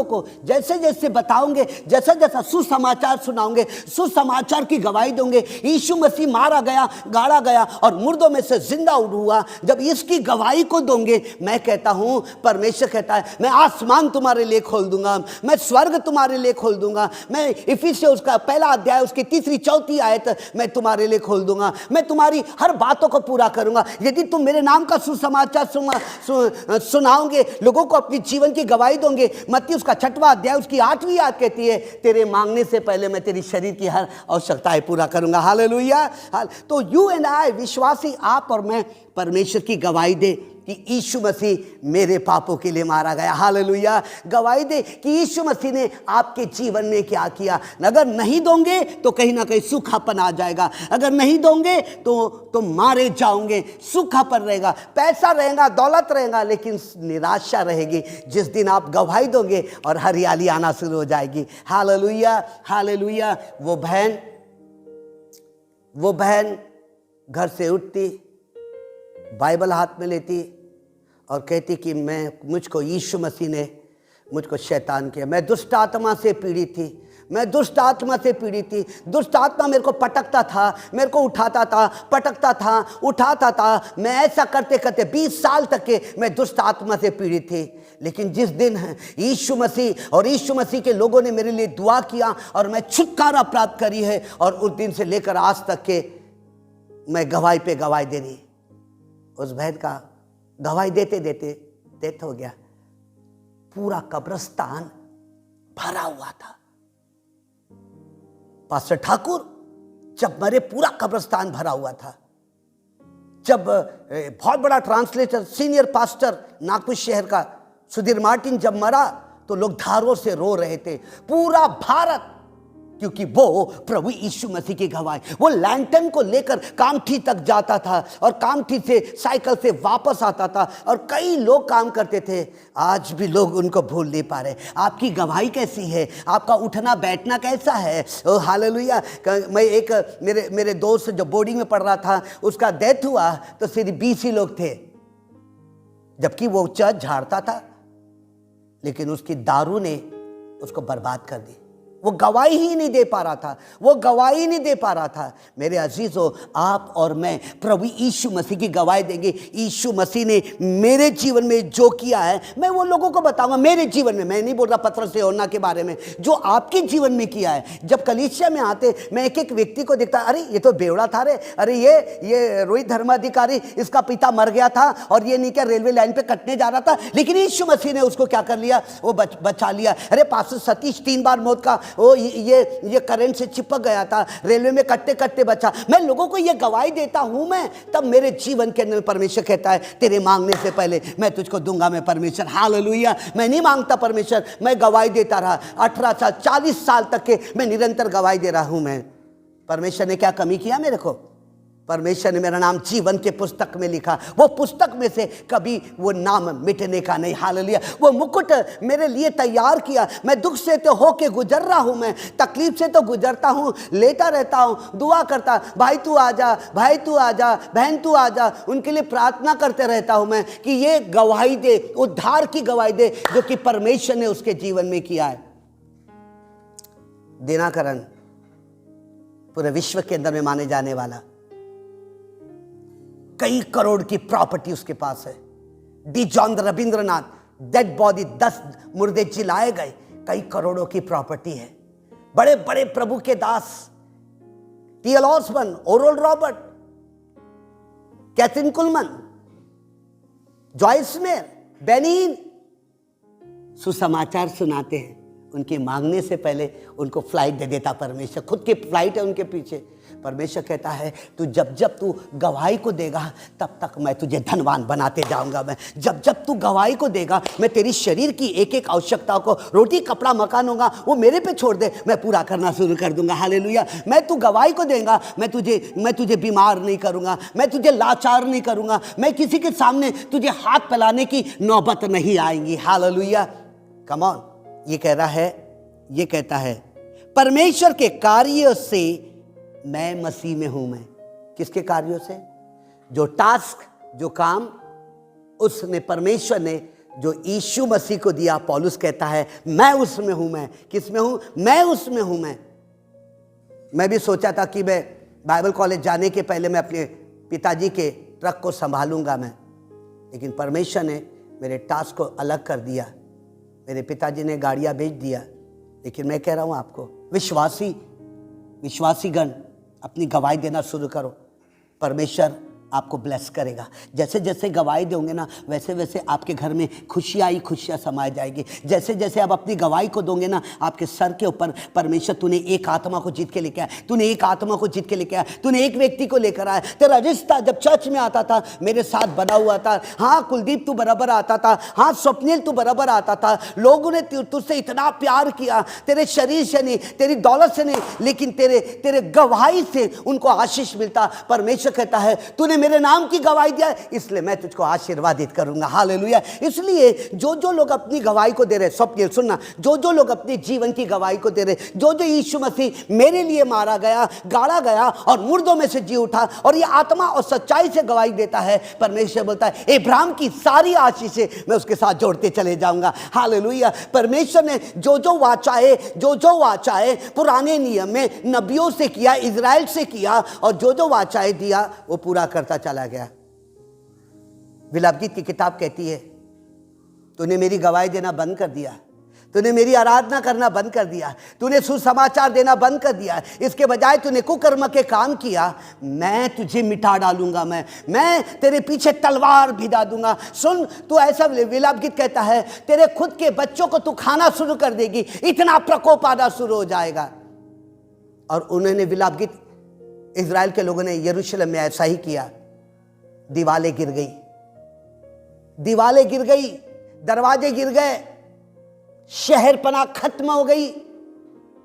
Speaker 1: को, जैसे जैसे बताओगे, जैसा जैसा सुसमाचार सुनाओगे, सुसमाचार की गवाही दोगे, यीशु मसीह मारा गया, गाड़ा गया और मुर्दों में से जिंदा हुआ, जब इसकी गवाही को दोगे, मैं कहता हूं, परमेश्वर कहता है मैं आसमान तुम्हारे लिए खोल दूंगा, मैं स्वर्ग तुम्हारे लिए खोल दूंगा, मैं इफिसियों उसका 1 अध्याय उसकी 3-4 आयत मैं तुम्हारे लिए खोल दूंगा, मैं तुम्हारी हर बातों को पूरा करूंगा। यदि तुम मेरे नाम का सुसमाचार सुनाओगे, लोगों को अपनी जीवन की गवाही दोगे, दोगे, मत्ती उसका 6वां अध्याय उसकी 8वीं आयत कहती है, तेरे मांगने से पहले मैं तेरी शरीर की हर आवश्यकताएं पूरा करूंगा। हालेलुया। तो यू एंड आई, विश्वासी आप और मैं, परमेश्वर की गवाही दे कि यीशु मसीह मेरे पापों के लिए मारा गया। हालेलुया। गवाही दे कि यीशु मसीह ने आपके जीवन में क्या किया। अगर नहीं दोगे तो कहीं ना कहीं सूखापन आ जाएगा, अगर नहीं दोगे तो मारे जाओगे, सूखापन रहेगा, पैसा रहेगा, दौलत रहेगा, लेकिन निराशा रहेगी। जिस दिन आप गवाही दोगे और हरियाली आना शुरू हो जाएगी। Hallelujah, hallelujah. वो बहन घर से उठती, बाइबल हाथ में लेती और कहती कि मुझको यीशु मसीह ने मुझको शैतान किया, मैं दुष्ट आत्मा से पीड़ित थी, मैं दुष्ट आत्मा से पीड़ित थी। दुष्ट आत्मा मेरे को पटकता था, मेरे को उठाता था, पटकता था, उठाता था। मैं ऐसा करते करते 20 साल तक के मैं दुष्ट आत्मा से पीड़ित थी। लेकिन जिस दिन यीशु मसीह और यीशु मसीह के लोगों ने मेरे लिए दुआ किया और मैं छुटकारा प्राप्त करी है, और उस दिन से लेकर आज तक के मैं गवाही पे गवाही दे रही। उस बहन का गवाही देते देते डेथ हो गया। पूरा कब्रिस्तान भरा हुआ था। पास्टर ठाकुर जब मरे पूरा कब्रिस्तान भरा हुआ था। जब बहुत बड़ा ट्रांसलेटर, सीनियर पास्टर नागपुर शहर का सुधीर मार्टिन जब मरा तो लोग धारों से रो रहे थे, पूरा भारत, क्योंकि वो प्रभु यीशु मसीह की गवाही। वो लैंटन को लेकर कामठी तक जाता था और कामठी से साइकिल से वापस आता था, और कई लोग काम करते थे। आज भी लोग उनको भूल नहीं पा रहे। आपकी गवाही कैसी है? आपका उठना बैठना कैसा है? ओ हालेलुया। मैं एक मेरे दोस्त जो बोर्डिंग में पढ़ रहा था, उसका डेथ हुआ तो सिर्फ 20 ही लोग थे, जबकि वो चर्च झाड़ता था, लेकिन उसकी दारू ने उसको बर्बाद कर दी। वो गवाही ही नहीं दे पा रहा था, वो गवाही नहीं दे पा रहा था। मेरे अजीजों, आप और मैं प्रभु यीशु मसीह की गवाही देंगे। यीशु मसीह ने मेरे जीवन में जो किया है, मैं वो लोगों को बताऊंगा। मेरे जीवन में, मैं नहीं बोल रहा पतरस यूहन्ना के बारे में, जो आपके जीवन में किया है। जब कलीसिया में आते, मैं एक एक व्यक्ति को देखता, अरे ये तो बेवड़ा था रे, अरे ये रोहित धर्माधिकारी, इसका पिता मर गया था और ये नहीं क्या रेलवे लाइन पे कटने जा रहा था, लेकिन यीशु मसीह ने उसको क्या कर लिया, वो बचा लिया। अरे पास्टर सतीश 3 बार मौत का ये करंट से चिपक गया था, रेलवे में कटते कटते बचा। मैं लोगों को ये गवाही देता हूं मैं, तब मेरे जीवन के अंदर परमेश्वर कहता है, तेरे मांगने से पहले मैं तुझको दूंगा। मैं परमेश्वर, हालेलुया। मैं नहीं मांगता परमेश्वर, मैं गवाही देता रहा। 18 साल 40 साल तक के मैं निरंतर गवाही दे रहा हूं। मैं, परमेश्वर ने क्या कमी किया मेरे को? परमेश्वर ने मेरा नाम जीवन के पुस्तक में लिखा। वो पुस्तक में से कभी वो नाम मिटने का नहीं। हालेलुया। वो मुकुट मेरे लिए तैयार किया। मैं दुख से तो होके गुजर रहा हूं, मैं तकलीफ से तो गुजरता हूं, लेता रहता हूं, दुआ करता, भाई तू आ जा, भाई तू आ जा, बहन तू आ जा, उनके लिए प्रार्थना करते रहता हूं मैं कि ये गवाही दे, उद्धार की गवाही दे जो कि परमेश्वर ने उसके जीवन में किया है। दिनाकरण पूरे विश्व के अंदर में माने जाने वाला, कई करोड़ की प्रॉपर्टी उसके पास है। D John Rabindranath, dead body, 10 मुर्दे जिलाए गए, कई करोड़ों की प्रॉपर्टी है। बड़े बड़े प्रभु के दास, T L. Osborn, Oral Robert, Kathryn Kuhlman, Joyce Meyer, Benny Hinn सुसमाचार सुनाते हैं। उनके मांगने से पहले उनको फ्लाइट दे देता परमेश्वर। खुद की फ्लाइट है उनके पीछे। परमेश्वर कहता है, तू जब तू गवाही को देगा, तब तक मैं तुझे धनवान बनाते जाऊंगा। मैं जब तू गवाही को देगा, मैं तेरी शरीर की एक एक आवश्यकता को, रोटी कपड़ा मकान होगा, वो मेरे पे छोड़ दे, मैं पूरा करना शुरू कर दूंगा। हालेलुया। मैं तू गवाही को देगा, मैं तुझे बीमार नहीं करूंगा, मैं तुझे लाचार नहीं करूंगा, मैं किसी के सामने तुझे हाथ फैलाने की नौबत नहीं आएंगी। हालेलुया। Come on. ये कहता है परमेश्वर के कार्यों से मैं मसीह में हूं। मैं किसके कार्यों से? जो टास्क, जो काम उसने, परमेश्वर ने जो यीशु मसीह को दिया। पौलुस कहता है, मैं उसमें हूं। मैं किस में हूं? मैं उसमें हूं। मैं भी सोचा था कि मैं बाइबल कॉलेज जाने के पहले मैं अपने पिताजी के ट्रक को संभालूंगा मैं, लेकिन परमेश्वर ने मेरे टास्क को अलग कर दिया। मेरे पिताजी ने गाड़ियां बेच दिया। लेकिन मैं कह रहा हूं आपको, विश्वासीगण, अपनी गवाही देना शुरू करो। परमेश्वर आपको ब्लेस करेगा। जैसे जैसे गवाही दोगे ना, वैसे वैसे आपके घर में खुशियाँ ही खुशियाँ समा जाएगी। जैसे जैसे आप अपनी गवाही को दोगे ना, आपके सर के ऊपर परमेश्वर तूने एक आत्मा को जीत के लेके आया, तूने एक आत्मा को जीत के लेके आया, तूने एक व्यक्ति को लेकर आया। तेरा रिश्ता जब चर्च में आता था मेरे साथ बना हुआ था। हाँ कुलदीप तू बराबर आता था, हाँ स्वप्निल तू बराबर आता था। लोगों ने तुझसे इतना प्यार किया, तेरे शरीर से नहीं, तेरी दौलत से नहीं, लेकिन तेरे गवाही से उनको आशीष मिलता। परमेश्वर कहता है तूने मेरे नाम की गवाही दिया, इसलिए मैं तुझको आशीर्वादित करूंगा। हालेलुया। इसलिए जो लोग अपनी गवाही को दे रहे, स्वप्निल सुनना, जो लोग अपने जीवन की गवाही को दे रहे, जो यीशु मसीह मेरे लिए मारा गया, गाड़ा गया और मुर्दों में से जी उठा और ये आत्मा और सच्चाई से गवाही देता है, परमेश्वर बोलता है अब्राहम की सारी आशीषें मैं उसके साथ जोड़ते चले जाऊंगा। हालेलुया। परमेश्वर ने जो वाचाए पुराने नियम में नबियों से किया, इजराइल से किया, और जो वाचाए दिया वो पूरा करता चला गया। विलाप गीत की किताब कहती है तूने मेरी गवाही देना बंद कर दिया, तूने मेरी आराधना करना बंद कर दिया, तूने सुसमाचार देना बंद कर दिया, इसके बजाय तूने कुकर्म के काम किया, मैं तुझे मिटा डालूंगा, मैं तेरे पीछे तलवार भिड़ा दूंगा। सुन, तू ऐसा, विलाप गीत कहता है तेरे खुद के बच्चों को तू खाना शुरू कर देगी, इतना प्रकोप आना शुरू हो जाएगा। और उन्होंने विलाप गीत, इजराइल के लोगों ने यरूशलेम में ऐसा ही किया। दीवारें गिर गई, दरवाजे गिर गए, शहर पना खत्म हो गई।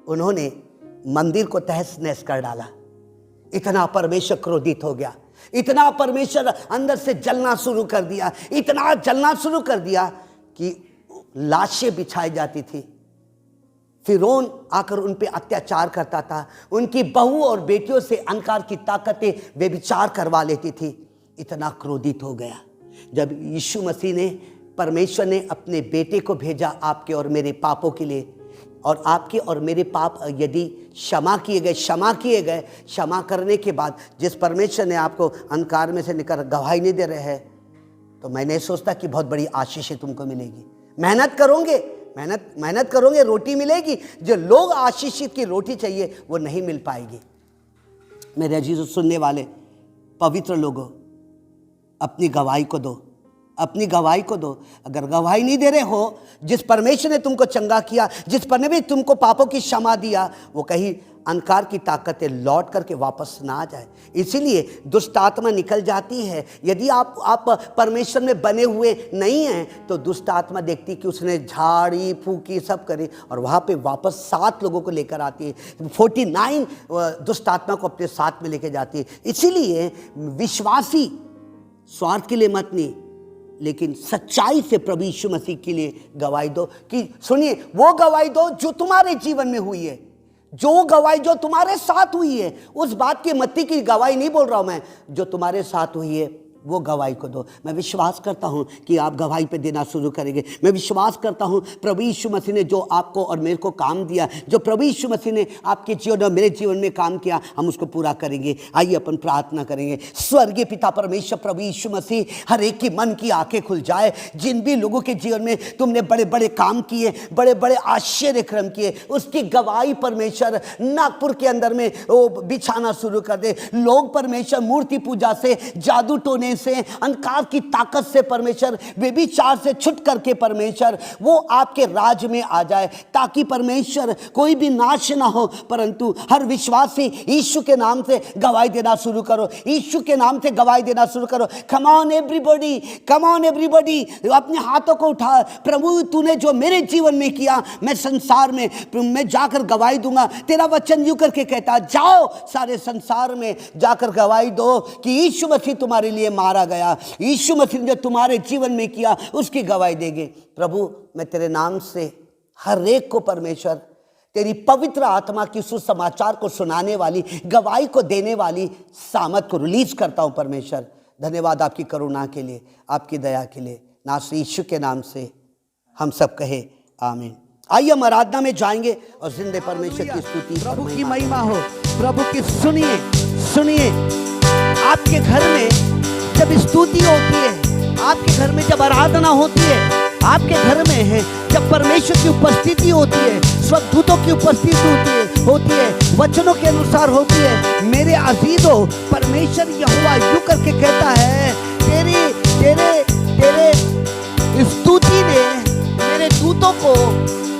Speaker 1: उन्होंने मंदिर को तहस नहस कर डाला। इतना परमेश्वर क्रोधित हो गया, इतना परमेश्वर अंदर से जलना शुरू कर दिया, इतना जलना शुरू कर दिया कि लाशें बिछाई जाती थी। फिरौन आकर उन पे अत्याचार करता था, उनकी बहू और बेटियों से अंधकार की ताकतें व्यभिचार करवा लेती थी। इतना क्रोधित हो गया। जब यीशु मसीह ने, परमेश्वर ने अपने बेटे को भेजा आपके और मेरे पापों के लिए, और आपके और मेरे पाप यदि क्षमा किए गए, क्षमा करने के बाद जिस परमेश्वर ने आपको अंधकार में से निकल गवाही नहीं दे रहे हैं, तो मैं नहीं सोचता कि बहुत बड़ी आशीषें तुमको मिलेगी। मेहनत करोगे रोटी मिलेगी। जो लोग आशीषित की रोटी चाहिए वो नहीं मिल पाएगी। मेरे अजीजों, सुनने वाले पवित्र लोगों, अपनी गवाही को दो, अपनी गवाही को दो। अगर गवाही नहीं दे रहे हो, जिस परमेश्वर ने तुमको चंगा किया, जिस परमेश्वर ने तुमको पापों की क्षमा दिया, वो कहीं अंधकार की ताकतें लौट करके वापस ना आ जाए। इसीलिए दुष्ट आत्मा निकल जाती है। यदि आप परमेश्वर में बने हुए नहीं हैं, तो दुष्ट आत्मा देखती कि उसने झाड़ी फूकी सब करे, और वहाँ पे वापस 7 लोगों को लेकर आती है। 49 दुष्ट आत्मा को अपने साथ में लेकर जाती है। इसीलिए विश्वासी स्वार्थ के लिए मत नहीं, लेकिन सच्चाई से प्रभु यीशु मसीह के लिए गवाही दो। कि सुनिए, वो गवाही दो जो तुम्हारे जीवन में हुई है, जो गवाही जो तुम्हारे साथ हुई है। उस बात की मत्ती की गवाही नहीं बोल रहा हूं मैं, जो तुम्हारे साथ हुई है वो गवाही को दो। मैं विश्वास करता हूं कि आप गवाही पे देना शुरू करेंगे। मैं विश्वास करता हूं प्रभु यीशु मसीह ने जो आपको और मेरे को काम दिया, जो प्रभु यीशु मसीह ने आपके जीवन और मेरे जीवन में काम किया, हम उसको पूरा करेंगे। आइए अपन प्रार्थना करेंगे। स्वर्गीय पिता परमेश्वर, प्रभु यीशु मसीह, हर एक की मन की आंखें खुल जाए। जिन भी लोगों के जीवन में तुमने बड़े बड़े काम किए, बड़े बड़े आश्चर्य क्रम किए, उसकी गवाही परमेश्वर नागपुर के अंदर में वो बिछाना शुरू कर दे। लोग परमेश्वर मूर्ति पूजा से, जादू टोने से, अंधकार की ताकत से परमेश्वर, व्यभिचार से छुट करके परमेश्वर वो आपके राज में आ जाए, ताकि परमेश्वर कोई भी नाश ना हो, परंतु हर विश्वासी यीशु के नाम से गवाही देना शुरू करो। यीशु के नाम से गवाही देना शुरू करो। Come on everybody, come on everybody, अपने हाथों को उठा। प्रभु तूने जो मेरे जीवन में किया, मैं संसार में मैं जाकर गवाही दूंगा। तेरा वचन यूं करके कहता, जाओ सारे संसार में जाकर गवाही दो कि यीशु मसीह तुम्हारे लिए मारा गया, यीशु मसीह ने जो तुम्हारे जीवन में किया उसकी गवाही देंगे। प्रभु मैं तेरे नाम से हर एक को परमेश्वर तेरी पवित्र आत्मा की सुसमाचार को सुनाने वाली, गवाही को देने वाली सामर्थ को रिलीज करता हूं परमेश्वर। धन्यवाद आपकी करुणा के लिए, आपकी दया के लिए। नासरी यीशु के नाम से हम सब कहे आमीन। आइए हम आराधना में जाएंगे और जिंदे परमेश्वर की स्तुति, प्रभु की महिमा हो। प्रभु की सुनिए आपके घर में जब स्तुति होती है, आपके घर में जब आराधना होती है, आपके घर में है जब परमेश्वर की उपस्थिति होती है, स्वर्गदूतों की उपस्थिति होती है, होती है, वचनों के अनुसार होती है। मेरे अजीजों, परमेश्वर यहोवा यूं करके कहता है, तेरे स्तुति ने मेरे दूतों को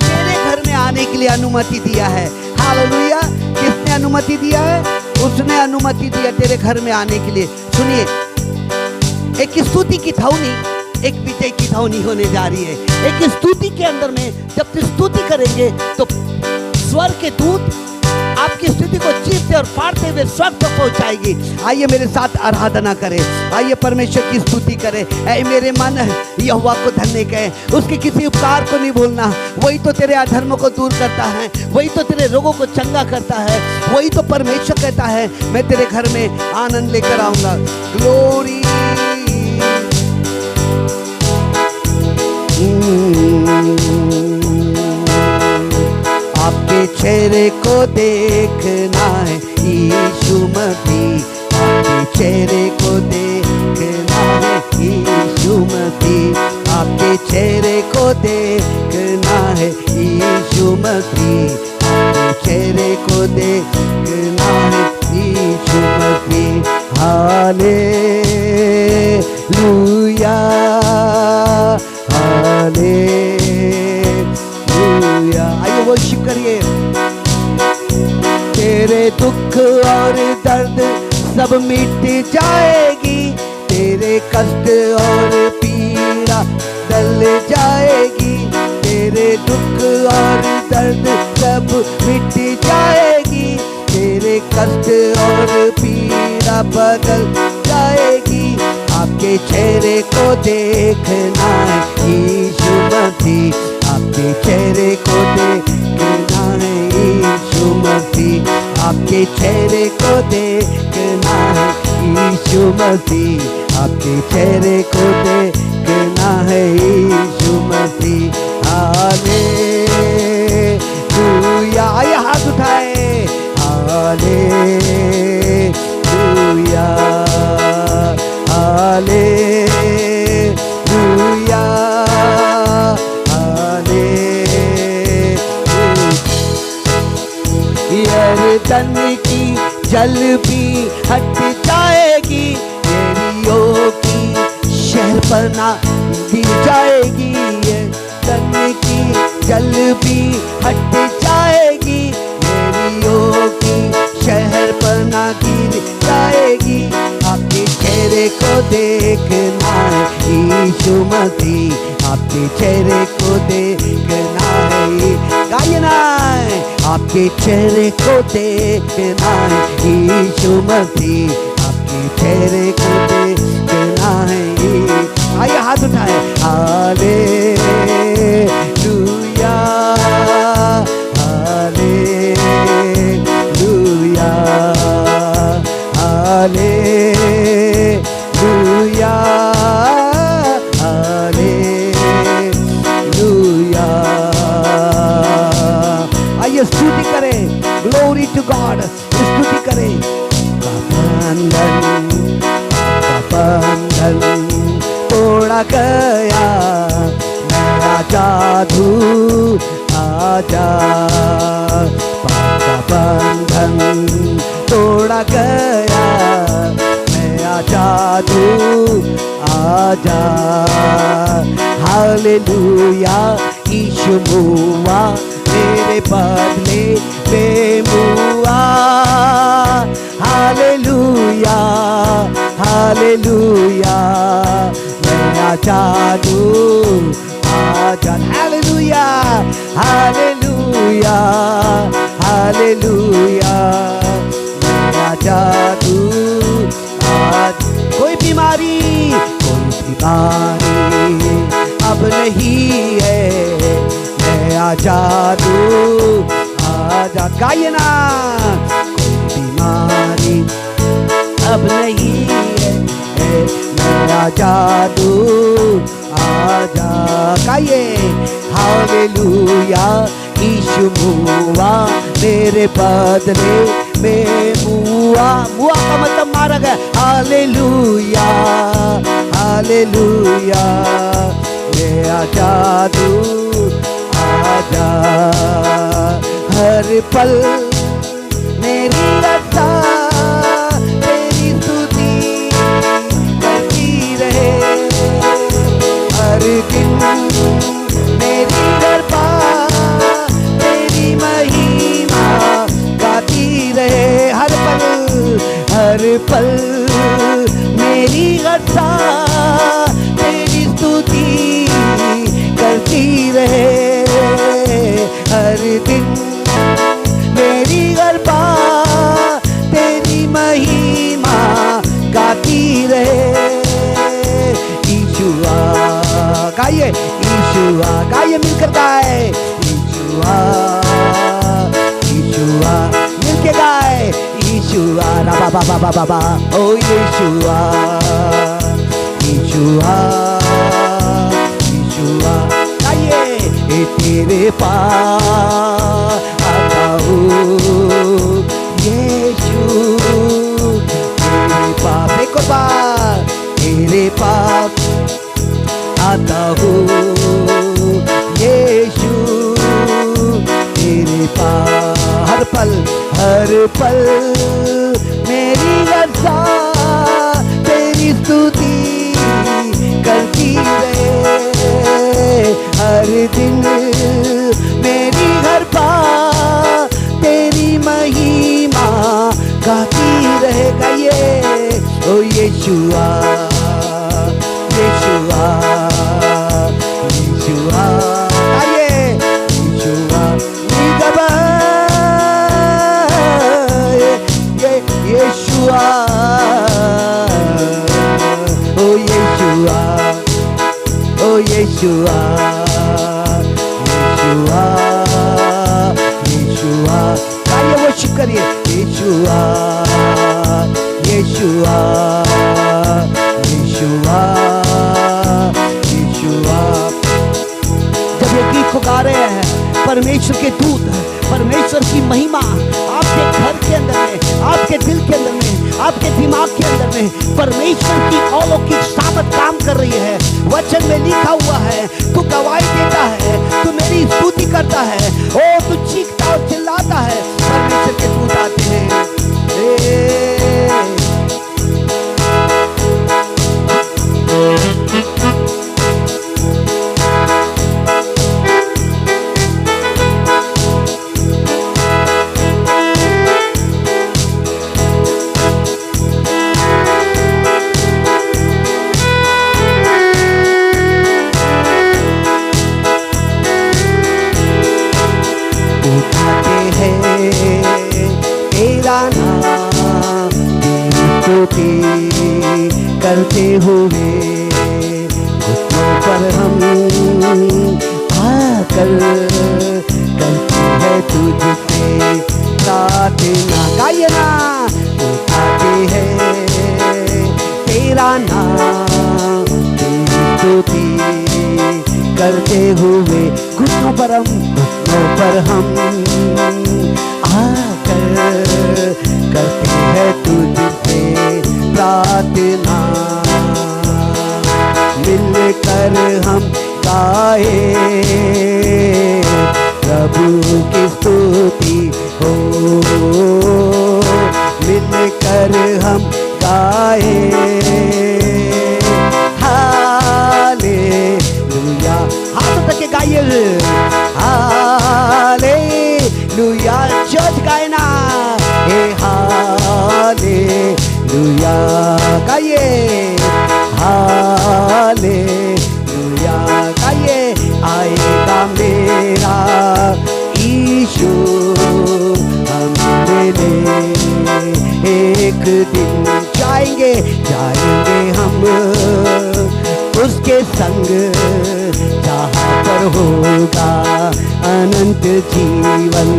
Speaker 1: तेरे घर में आने के लिए अनुमति दिया है। हालेलुया। किसने अनुमति दिया है? उसने अनुमति दिया तेरे घर में आने के लिए। सुनिए, एक स्तुति की ध्वनि एक विजय की ध्वनि होने जा रही है। एक स्तुति के अंदर में जब स्तुति करेंगे तो स्वर के दूत आपकी स्थिति को चीरते और फाड़ते हुए स्वर्ग तक पहुंचाएगी। आइए मेरे साथ आराधना करें, आइए परमेश्वर की स्तुति करें। ऐ मेरे मन, यहोवा को धन्य कहे, उसके किसी उपकार को नहीं भूलना। वही तो तेरे अधर्म को दूर करता है, वही तो तेरे रोगों को चंगा करता है। वही तो परमेश्वर कहता है, मैं तेरे घर में आनंद लेकर आऊंगा। ग्लोरी। आपके चेहरे को देखना है यीशु मसीह, आपके चेहरे को देखना है यीशु मसीह, आपके चेहरे को देखना है यीशु मसीह, आपके चेहरे को देखना है यीशु मसीह। हालेलुया, हालेलुया। आइए वर्शिप करिए। तेरे दुख और दर्द सब मिट जाएगी, तेरे कष्ट और पीड़ा टल जाएगी, तेरे दुख और दर्द सब मिट जाएगी, तेरे कष्ट और पीड़ा बदल जाएगी। आपके चेहरे को देखना है यीशु मसीह, आपके चेहरे को देखना है यीशु मसीह, आपके चेहरे को देखना है यीशु मसीह, आपके चेहरे को देखना है यीशु मसीह। हालेलुया। आइए हाथ उठाए। हालेलुया, हालेलुया, यरदन की जल भी हट जाएगी, यरीहो की शहरपनाह गिर जाएगी, यरदन की जल भी हट जाएगी, यरीहो की शहरपनाह गिर जाएगी। आपके चेहरे को देखना है यीशु मसीह, आपके चेहरे को देखना है। गाइए ना, आपके चेहरे को देखना है यीशु मसीह, आपके चेहरे को देखना है। आइए हाथ उठाए। Hallelujah, hallelujah, hallelujah, hallelujah. आइए स्तुति करें। Glory to God. स्तुति करें। बंधन तोड़ा गया, नया जादू आजा, पाका बंधन तोड़ा गया, नया जादू आजा। हालेलुया। यीशु मुआ मेरे बदले बेमुआ। हालेलुया, हालेलुया, नया जादू आजा। हालेलुया, हालेलुया, हालेलुया, नया जादू आज। कोई बीमारी अब नहीं है, नया जादू आजा। गाइए ना। कोई बीमारी अब नहीं है, नया जादू आजा। गाइए। हालेलुया। यीशु मुआ मेरे बदले में मुआ। मुआ का मतलब मारा गया। हालेलुया, हालेलुया, नया जादू आजा। हर पल मेरी हर सांस तेरी स्तुति करती रहे, हर दिन मेरी हर बात तेरी महिमा गाती रहे। ईशुआ गाइए, ईशुआ गाइए, मिलकर गाए, ईशुआ ईशुआ मिलके गाए, ईशुआ रा बा बा बा बा बा, ओ ईशुआ ईशुआ ईशुआ गाइए। तेरे पास आता हूँ यीशु, तेरे पास एक और बार, तेरे पास आता हूँ यीशु, तेरे पास हर पल मेरी हर सांस तेरी स्तुति करती रहे, हर दिन मेरी हर बात तेरी महिमा गाती रहेगा ये। ओ यीशुआ यीशुआ यीशुआ आइए, यीशुआ निगबा यीशुआ, ओ यीशुआ ओ यीशुआ यीशुआ यीशुआ आइए वर्शिप करिए, यीशुआ यीशुआ यीशुआ यीशुआ। जब ये गीत को गा रहे हैं, परमेश्वर के दूत, परमेश्वर की महिमा आपके घर के अंदर में, आपके दिल के अंदर में, आपके दिमाग के अंदर में परमेश्वर की अलौकिक सामर्थ काम कर रही है। वचन में लिखा हुआ है, तू गवाही देता है, तू मेरी स्तुति करता है, ओ तू चीखता और चिल्लाता है, परमेश्वर के दूत आते हैं। करते हुए घुटनों पर हम आकर करते हैं तुझसे प्रार्थना। गाइए ना, उठाते हैं तेरा नाम, तेरी स्तुति करते हुए घुटनों पर हम आकर करते हैं तुझसे प्रार्थना। मिलकर हम गाए प्रभु की स्तुति हो, मिलकर हम गाए हालेलुया। हाथ तक के गाइए हालेलुया, चर्च गाए ना, हे हालेलुया गाइए, हालेलुया गाइए। आएगा मेरा यीशु हमें लेने, एक दिन जाएंगे हम उसके संग, जहाँ पर होगा अनंत जीवन।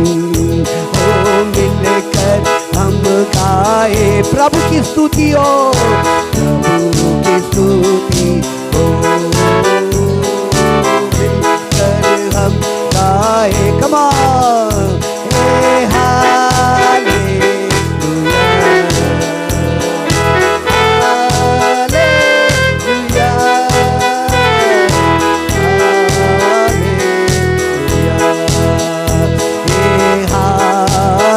Speaker 1: हो मिलकर हम गाए प्रभु की स्तुति हो, प्रभु की स्तुति हो, मिलकर हम गाए। कम ऑन,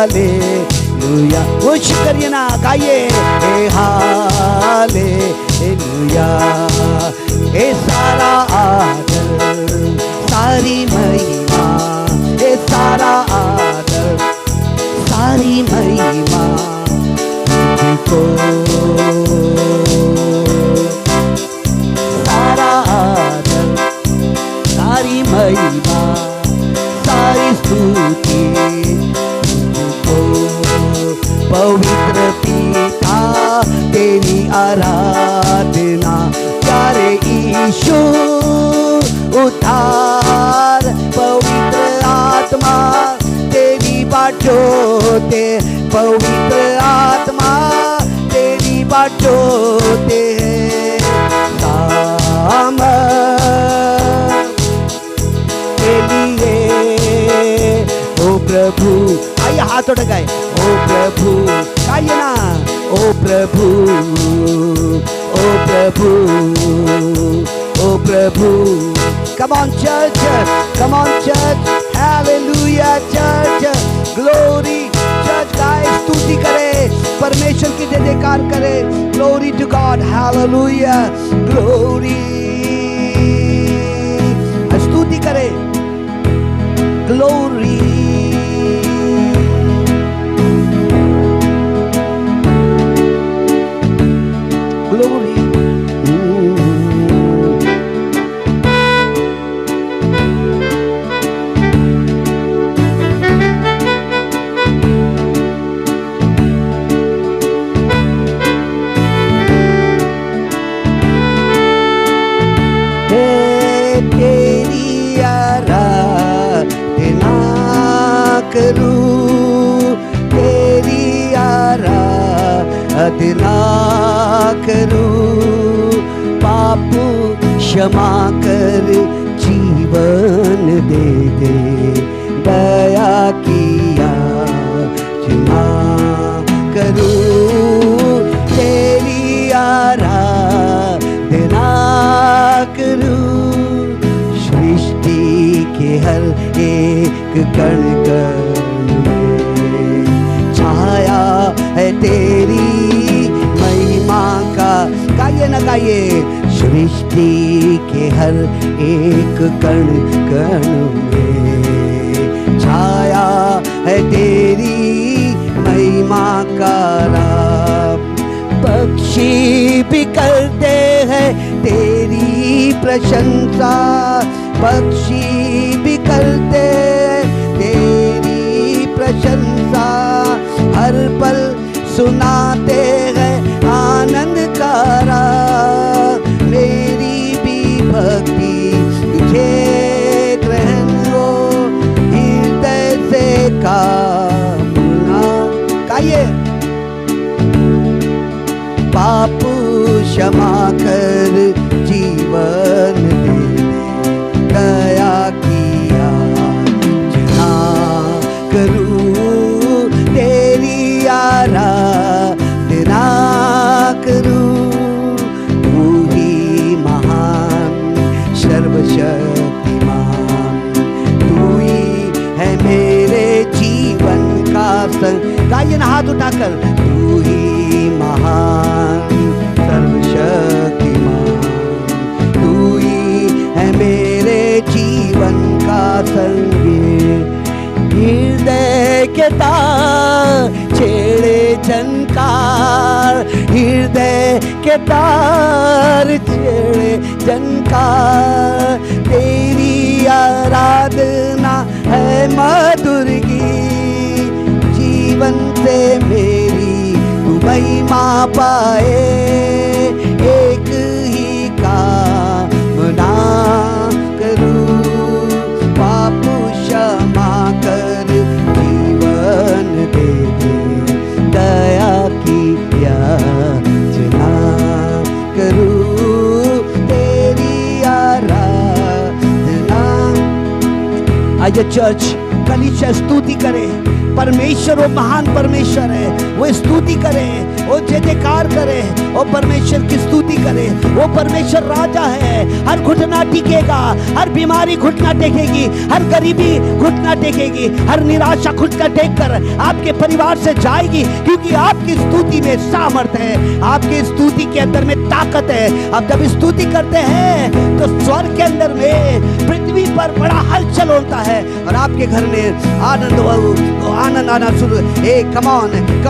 Speaker 1: हालेलुया, वर्शिप करिए ना, गाइए हे हालेलुया। आराधना प्यारे यीशु उद्धार पवित्र आत्मा तेरी बातों पवित्र आत्मा तेरी बातों काम के लिए ओ प्रभु। आइए हाथ उठाए, ओ प्रभु आइए ना, ओ प्रभु ओ प्रभु ओ प्रभु। Come on church, come on church, hallelujah church, glory church guys, स्तुति करे परमेश्वर की जय जयकार करे, glory to God, hallelujah, glory, स्तुति करे, glory, glory। तेरी आराधना करूं, पाप क्षमा कर जीवन दे दे, दया किया क्षमा करूं, तेरी आराधना करूं, सृष्टि के हर एक कण कण में छाया है तेरी महिमा का। गाइए ना गाइए, सृष्टि के हर एक कण कण में छाया है तेरी महिमा का राम। पक्षी भी करते हैं तेरी प्रशंसा, पक्षी भी करते तेरी प्रशंसा, हर पल सुनाते हैं आनंद का राग। मेरी भी भक्ति तुझे ग्रहण हो, हृदय से कामना गाइए, पाप क्षमा कर जीवन दे, दया किया जना करूं, तेरी आराधना करूं, तू ही महान सर्वशक्तिमान, तू ही है मेरे जीवन का संग। गाइए ना हाथ उठाकर, तू ही महान सर्वशक्तिमान, तू ही है मेरे जीवन का संगी। हृदय के तार छेड़े झनकार, हृदय के तार छेड़े झनकार, तेरी आराधना है मधुर गीत, जीवन से मेरी तू महिमा पाए, एक ही कामना करूं, पाप क्षमा कर जीवन दे दे, दया की याचना करूं, तेरी आराधना। आइए चर्च कलीसिया स्तुति करे, परमेश्वर वो महान परमेश्वर है, वो स्तुति करे, वो जय जयकार करे, वो परमेश्वर की स्तुति करे। वो परमेश्वर राजा है, हर घुटना टिकेगा, हर बीमारी घुटना टेकेगी, हर गरीबी घुटना टेकेगी, हर निराशा घुटना टेक कर आपके परिवार से जाएगी, क्योंकि आपकी स्तुति में सामर्थ है, आपकी स्तुति के अंदर में ताकत है। अब जब स्तुति करते हैं तो स्वर्ग के अंदर में पृथ्वी पर बड़ा हलचल होता है और आपके घर में आनंद आना शुरू। ए कम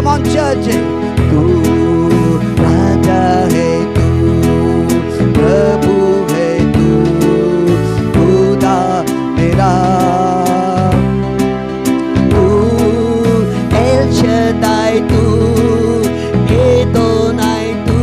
Speaker 1: ऑन चर्च, तू राजा है, तू प्रभु है, तू खुदा मेरा, तू एल शदाई, तू एदोनाई, तू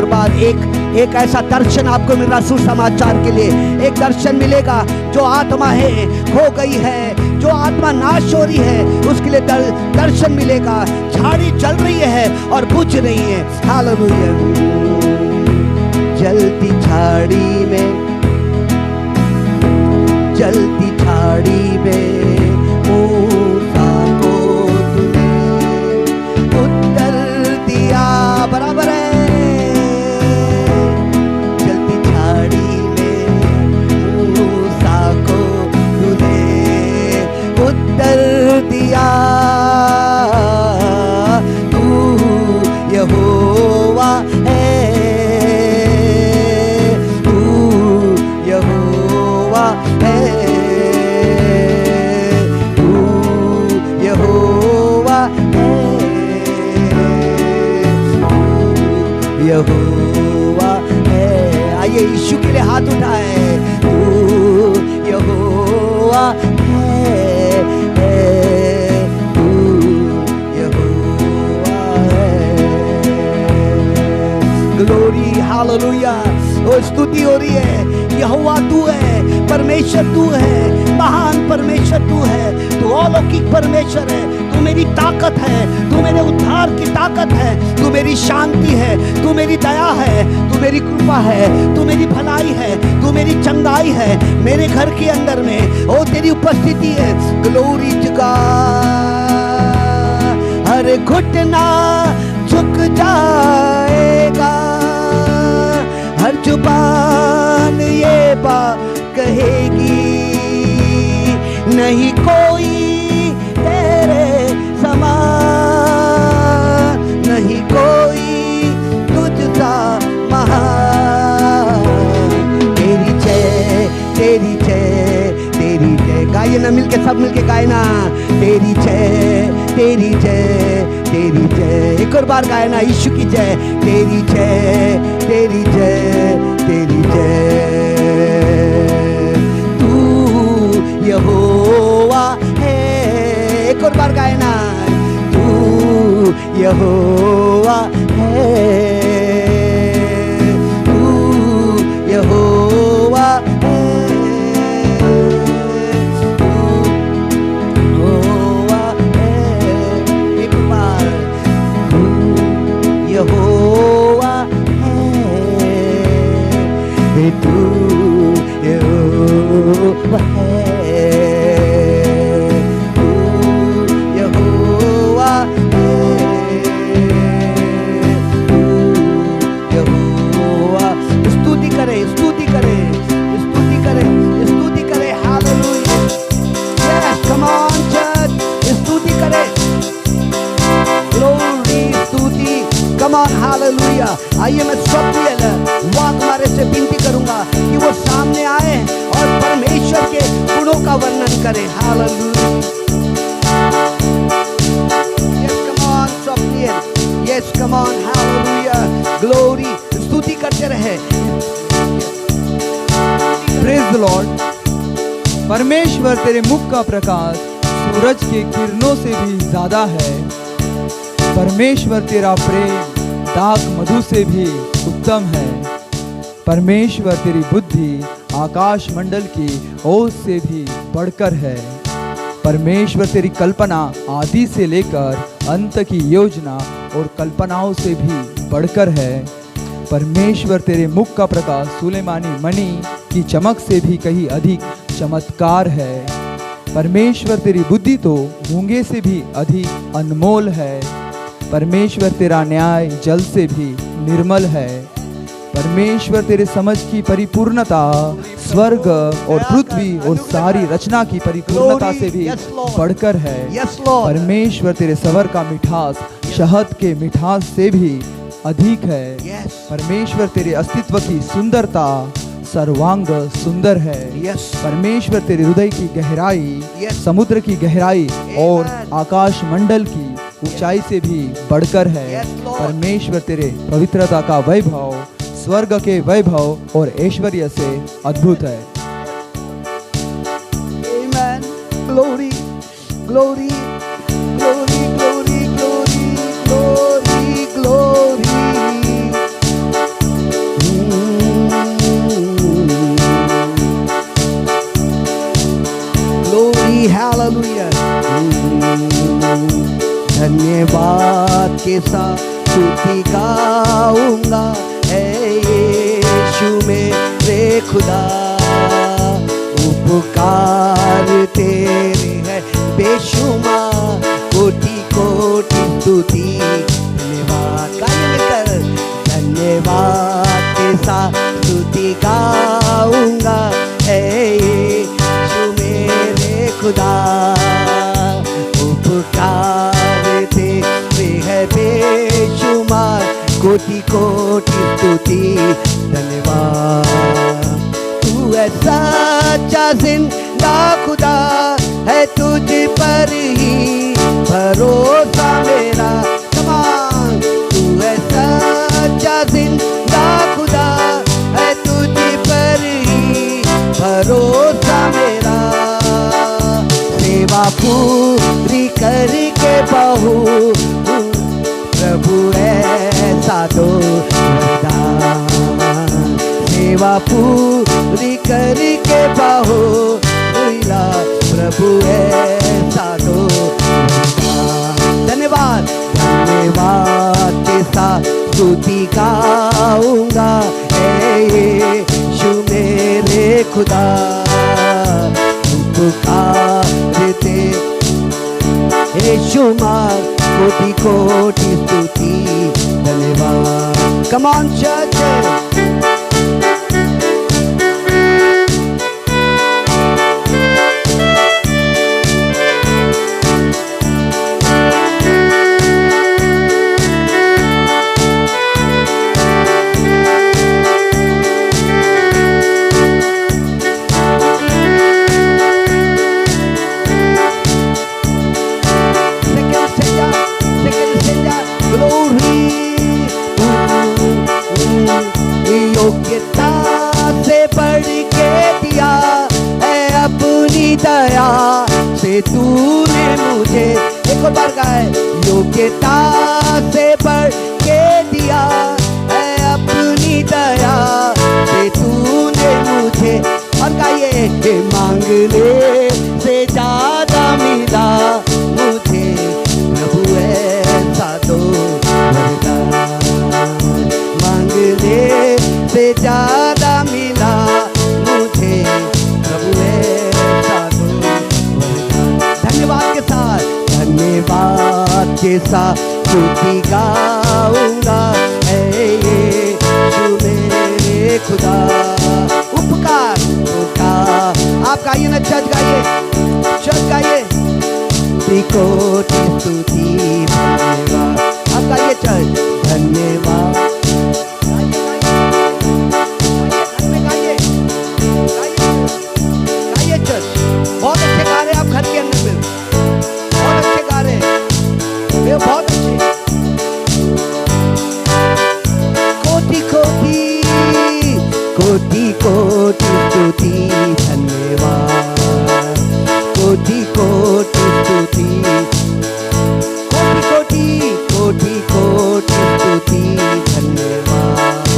Speaker 1: और बाद एक ऐसा दर्शन आपको मिल रहा सुसमाचार के लिए। एक दर्शन मिलेगा, जो आत्मा है खो गई है, जो आत्मा नाश हो रही है, उसके लिए दर्शन मिलेगा। झाड़ी जल रही है और बुझ रही है। हालेलुया। जलती झाड़ी में, जलती झाड़ी में मूसा को तूने उत्तर दिया। बराबर है। जलती झाड़ी में मूसा को तूने उत्तर दिया। तू यहोवा है, तू यहोवा है, तू यहोवा है, तू यहोवा है। आइए यीशु के लिए हाथ उठाए। तू यहोवा है, तू यहोवा है। Glory, hallelujah. वो स्तुति हो रही है। यहोवा तू है, परमेश्वर तू है, महान परमेश्वर तू है, तू अलौकिक परमेश्वर है। तू मेरी ताकत है, तू मेरे उद्धार की ताकत है, तू मेरी शांति है, तू मेरी दया है, तू मेरी कृपा है, तू मेरी भलाई है, तू मेरी चंगाई है। मेरे घर के अंदर में ओ तेरी उपस्थिति है। Glory to God. हर घुटना झुक जाएगा, हर जुबान ये बात कहेगी, नहीं कोई तेरे समान, नहीं कोई तुझसा महान। तेरी जय, तेरी जय, तेरी जय। गाइए ना मिलके, सब मिलके गाए ना। तेरी जय, तेरी जय, तेरी जय। एक और बार गाए ना, यीशु की जय। तेरी जय, तेरी जय, तेरी जय। तू यहोवा है। एक और बार गाए ना। तू यहोवा है, तू यहोवा है, तू यहोवा है। एक बार। तू यहोवा है, तू यहोवा है, तू यहोवा है, तू यहोवा। स्तुति करे, स्तुति करे, स्तुति करे, स्तुति करे। Hallelujah. Yes, come on church, स्तुति करे। ग्लोरी, स्तुति, कम ऑन, हालेलुया। आइए मैं स्वप्निल वाक हमारे से विनती करूंगा कि वो सामने आए और परमेश्वर के गुणों का वर्णन करें। Hallelujah. Yes, come on Swapnil. Yes, come on, hallelujah. Glory, स्तुति करते रहे।
Speaker 2: Praise the Lord. परमेश्वर तेरे मुख का प्रकाश सूरज के किरणों से भी ज्यादा है। परमेश्वर तेरा प्रेम दाग मधु से भी उत्तम है। परमेश्वर तेरी बुद्धि आकाश मंडल की ओस से भी बढ़कर है। परमेश्वर तेरी कल्पना आदि से लेकर अंत की योजना और कल्पनाओं से भी बढ़कर है। परमेश्वर तेरे मुख का प्रकाश सुलेमानी मणि की चमक से भी कहीं अधिक चमत्कार है। परमेश्वर तेरी बुद्धि तो मूंगे से भी अधिक अनमोल है। परमेश्वर तेरा न्याय जल से भी निर्मल है। परमेश्वर तेरे समझ की परिपूर्णता स्वर्ग और पृथ्वी और सारी रचना की परिपूर्णता से भी बढ़कर है। परमेश्वर तेरे सवर का मिठास शहद के मिठास से भी अधिक है। परमेश्वर तेरे अस्तित्व की सुंदरता सर्वांग सुंदर है। परमेश्वर तेरे हृदय की गहराई समुद्र की गहराई और आकाश मंडल की ऊंचाई से भी बढ़कर है। परमेश्वर तेरे पवित्रता का वैभव स्वर्ग के वैभव और ऐश्वर्य से अद्भुत है।
Speaker 1: Amen. Glory, glory, glory, glory, glory, glory, glory. के साथ स्तुति गाऊंगा, है यीशु मेरे खुदा। उपकार तेरे है बेशुमार, कोटि कोटि स्तुति धन्यवाद। गाइए मिलकर, धन्यवाद के साथ स्तुति गाऊंगा, है यीशु मेरे खुदा। उपकार तेरे है बेशुमार, कोटि कोटि स्तुति धन्यवाद। तू है सच्चा जिंदा खुदा, है तुझ पर ही भरोसा मेरा। कमान, तू है सच्चा जिंदा खुदा, है तुझ पर ही भरोसा मेरा। सेवा पूरी करके बहू प्रभु ऐसा दो वरदान। सेवा पूरी करके बहू प्रभु ऐसा दो वरदान। धन्यवाद, धन्यवाद के साथ स्तुति गाऊंगा, है यीशु मेरे खुदा। पुकारते बेशुमार, कोटि कोटि स्तुति धन्यवाद। कम ऑन चर्च, योग्यता से बढ़ के दिया है अपनी दया से तूने मुझे। एक और बार गाए, योग्यता से बढ़ के दिया है अपनी दया से तूने मुझे। और गाइए, मांगने से ज्यादा मिला मुझे, प्रभु ऐसा दो वरदान। मांगने से ज्यादा मिला मुझे, प्रभु ऐसा दो वरदान। धन्यवाद के साथ, धन्यवाद के साथ स्तुति गाऊंगा, है यीशु मेरे खुदा। उपकार उपकार, आप गाइए ना, चर्च गाइए, चर्च गाइए। कोटि स्तुति धन्यवाद, आप गाइए चर्च, धन्यवाद। बहुत अच्छे गा रहे हैं आप घर के अंदर में, बहुत अच्छे गा रहे हैं, ये बहुत अच्छे। कोटि कोटि कोटि कोटि स्तुति धन्यवाद, कोटि कोटि स्तुति, कोटि कोटि कोटि स्तुति धन्यवाद,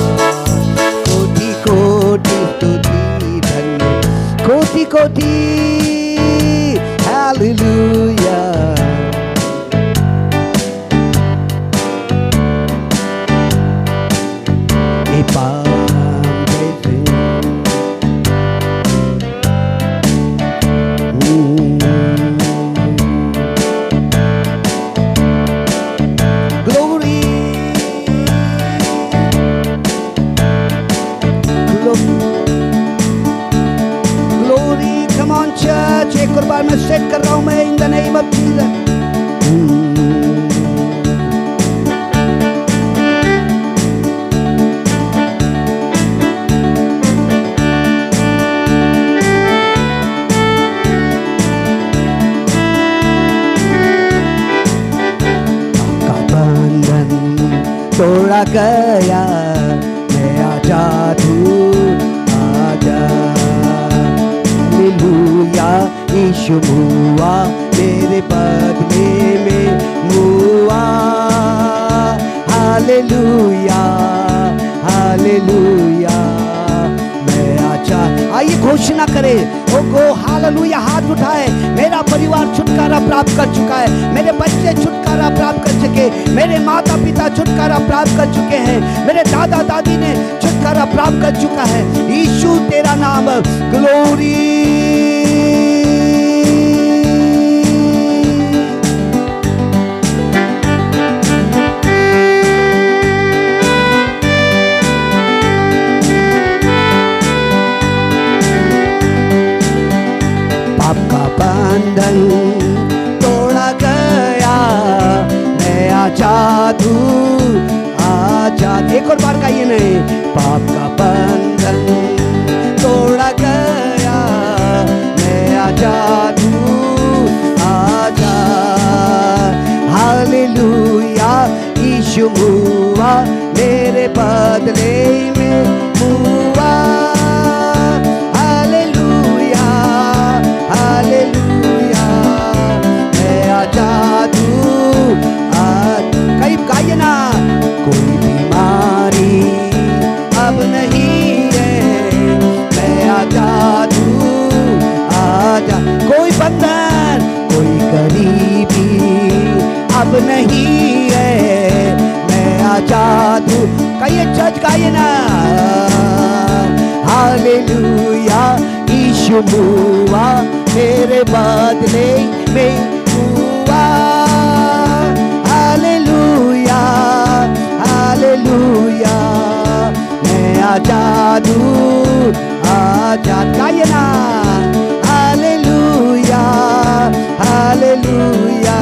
Speaker 1: कोटि कोटि स्तुति धन्यवाद, कोटि कोटि हालेलुया। एक और बार मैं सेट कर रहा हूं, मैं in the name of Jesus. का बंधन तोड़ा गया, मैं आजाद हूँ, आजा। हालेलुया, यीशु हुआ मेरे बदले में हुआ। हालेलुया हालेलुया, मैं आजा। आइए घोषणा करें, हो गो हालेलुया। हाथ उठाए, मेरा परिवार छुटकारा प्राप्त कर चुका है, मेरे बच्चे छुटकारा प्राप्त कर चुके, मेरे माता पिता छुटकारा प्राप्त कर चुके हैं, मेरे दादा दादी ने छुटकारा प्राप्त कर चुका है। यीशु तेरा नाम ग्लोरी। बंधन तोड़ा गया, नया जादू आजाद। एक और बार गाइए नहीं, पाप का बंधन तोड़ा गया, नया जादू आजाद। हालेलुया, यीशु हुआ मेरे बदले में हुआ। हालेलुया, नया जादू कई गाइए ना। कोई बीमारी अब नहीं है, नया जादू आजा। कोई बंधन, कोई गरीबी अब नहीं है, नया जादू। कहिए चर्च, गाइए ना। हालेलुया, यीशु हुआ मेरे बदले में हुआ। हालेलुया, हालेलुया, नया जादू आजाद। गाइए ना। हालेलुया, हालेलुया,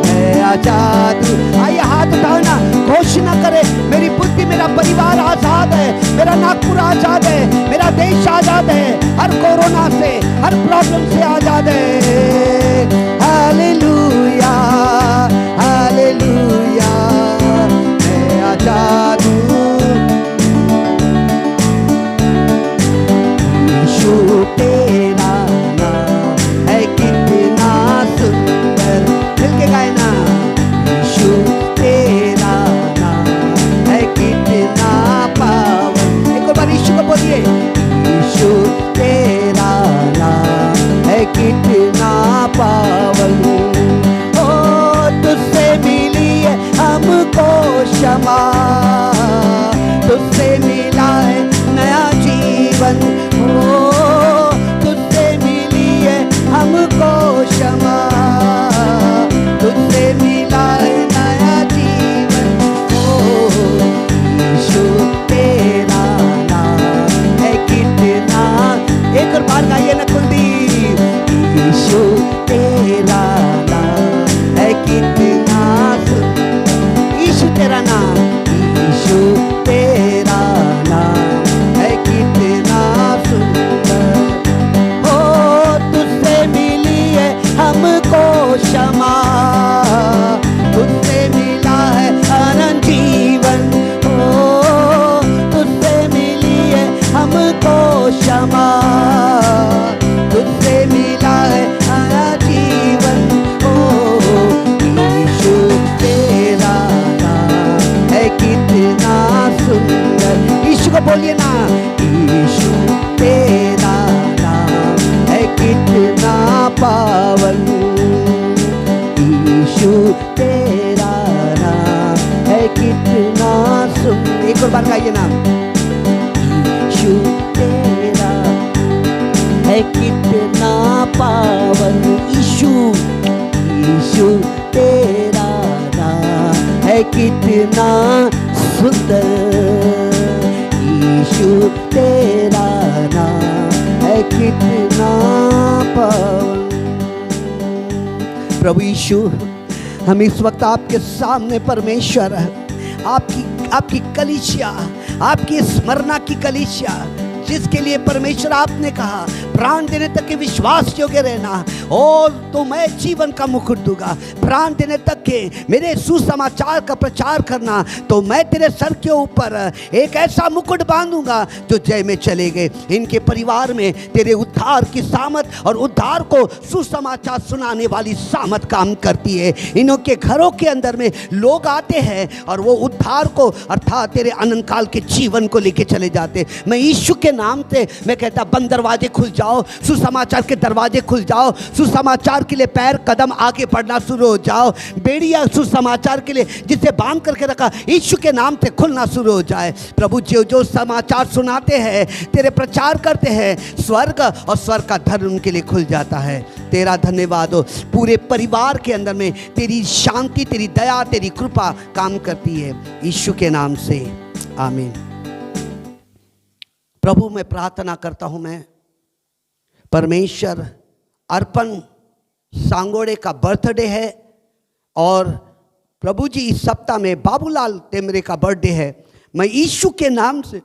Speaker 1: नया जादू। आइए हाथ उठाओ ना, घोषणा करे, मेरी बुद्धि, मेरा परिवार आजाद है, मेरा नागपुर आजाद है, मेरा देश आजाद है, हर कोरोना से, हर प्रॉब्लम से आजाद है। हालेलुया, हालेलुया, नया जादू। यीशु तेरा नाम है कितना सुंदर। मिलके गाए ना। यीशु तेरा नाम है कितना पावन। एक और बार यीशु को बोलिए, यीशु तेरा नाम है कितना पावन। ओ तुझसे मिली है हमको क्षमा, तुझसे मिला है नया जीवन। ओ तुझसे मिली है हमको क्षमा, तुझसे मिला है नया जीवन। ओ यीशु तेरा नाम है कितना। एक और बार गाइए ना कुलदीप। यीशु तेरा नाम है कितना सुंदर। यीशु तेरा नाम, यीशु तेरा नाम है कितना सुंदर। ओ तुझसे मिली है हमको क्षमा, तुझसे मिला है अनंत जीवन। ओ तुझसे मिली है हमको क्षमा, तुझसे मिला है अनंत जीवन। ओ यीशु तेरा नाम है कितना सुंदर। यीशु को बोलिए ना। यीशु तेरा नाम है कितना पावन। यीशु तेरा नाम है कितना सुंदर। एक और बार गाइए ना। यीशु तेरा है कितना पावन। यीशु, यीशु तेरा नाम है कितना सुंदर। यीशु तेरा नाम है कितना पावन। प्रभु यीशु, हम इस वक्त आपके सामने परमेश्वर, आपकी कलीसिया, आपकी स्मरणा की कलीसिया, जिसके लिए परमेश्वर आपने कहा प्राण देने तक के विश्वास योग्य रहना, और तो मैं जीवन का मुकुट दूंगा। प्राण देने तक के मेरे सुसमाचार का प्रचार करना, तो मैं तेरे सर के ऊपर एक ऐसा मुकुट बांधूंगा जो जय में चले गए। इनके परिवार में तेरे उद्धार की सामत और उद्धार को सुसमाचार सुनाने वाली सामत काम करती है। इन्हों के घरों के अंदर में लोग आते हैं और वो उद्धार को अर्थात तेरे अनंत काल के जीवन को लेके चले जाते। मैं यीशु के नाम से मैं कहता बंद दरवाजे खुल जाओ, सुसमाचार के दरवाजे खुल जाओ, सुसमाचार के लिए पैर कदम आगे बढ़ना शुरू हो जाओ। बेड़िया सुसमाचार के लिए जिसे बांध करके रखा, यीशु के नाम से खुलना शुरू हो जाए। प्रभु जो जो समाचार सुनाते हैं, तेरे प्रचार करते हैं, स्वर्ग और स्वर्ग का धन उनके लिए खुल जाता है। तेरा धन्यवाद हो। पूरे परिवार के अंदर में तेरी शांति, तेरी दया, तेरी कृपा काम करती है, यीशु के नाम से आमीन। प्रभु मैं प्रार्थना करता हूं, मैं परमेश्वर अर्पण सांगोड़े का बर्थडे है और प्रभु जी इस सप्ताह में बाबूलाल टेमरे का बर्थडे है। मैं यीशु के नाम से,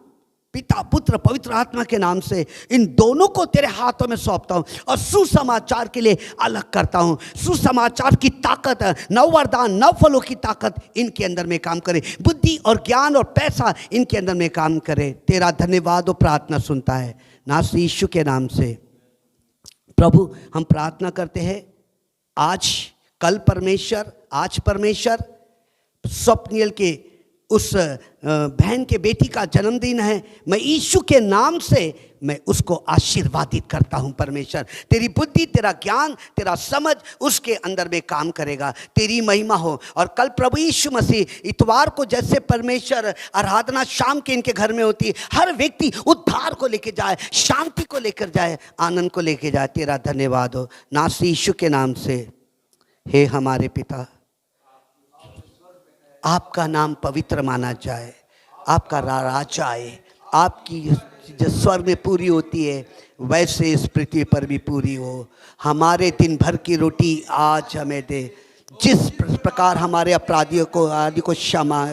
Speaker 1: पिता पुत्र पवित्र आत्मा के नाम से इन दोनों को तेरे हाथों में सौंपता हूं और सुसमाचार के लिए अलग करता हूं। सुसमाचार की ताकत, नव वरदान, नव फलों की ताकत इनके अंदर में काम करे, बुद्धि और ज्ञान और पैसा इनके अंदर में काम करे। तेरा धन्यवाद और प्रार्थना सुनता है नासरी यीशु के नाम से। प्रभु हम प्रार्थना करते हैं, आज परमेश्वर स्वप्नियल के उस बहन के बेटी का जन्मदिन है। मैं यीशु के नाम से मैं उसको आशीर्वादित करता हूं। परमेश्वर तेरी बुद्धि, तेरा ज्ञान, तेरा समझ उसके अंदर में काम करेगा, तेरी महिमा हो। और कल प्रभु यीशु मसीह इतवार को जैसे परमेश्वर आराधना शाम के इनके घर में होती, हर व्यक्ति उद्धार को लेके जाए, शांति को लेकर जाए, आनंद को लेके जाए। तेरा धन्यवाद हो नासरी यीशु के नाम से। हे हमारे पिता, आपका नाम पवित्र माना जाए, आपका राज आए, आपकी जो स्वर्ग में पूरी होती है वैसे इस पृथ्वी पर भी पूरी हो। हमारे दिन भर की रोटी आज हमें दे, जिस प्रकार हमारे अपराधियों को आदि को क्षमा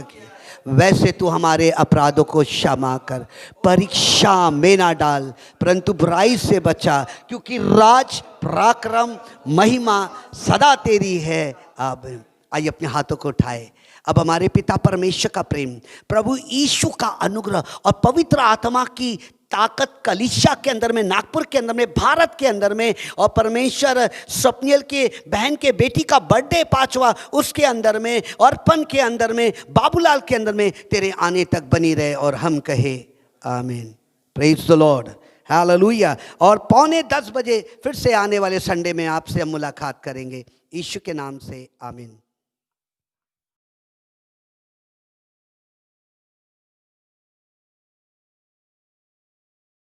Speaker 1: वैसे तू हमारे अपराधों को क्षमा कर। परीक्षा में ना डाल परंतु बुराई से बचा, क्योंकि राज, पराक्रम, महिमा सदा तेरी है। अब आइए अपने हाथों को उठाए। अब हमारे पिता परमेश्वर का प्रेम, प्रभु यीशु का अनुग्रह और पवित्र आत्मा की ताकत कलीसिया के अंदर में, नागपुर के अंदर में, भारत के अंदर में, और परमेश्वर स्वप्नियल के बहन के बेटी का बर्थडे 5वां उसके अंदर में, अर्पण के अंदर में, बाबूलाल के अंदर में तेरे आने तक बनी रहे। और हम कहे आमीन। Praise the Lord, hallelujah. और 9:45 बजे फिर से आने वाले संडे में आपसे हम मुलाकात करेंगे, यीशु के नाम से आमीन।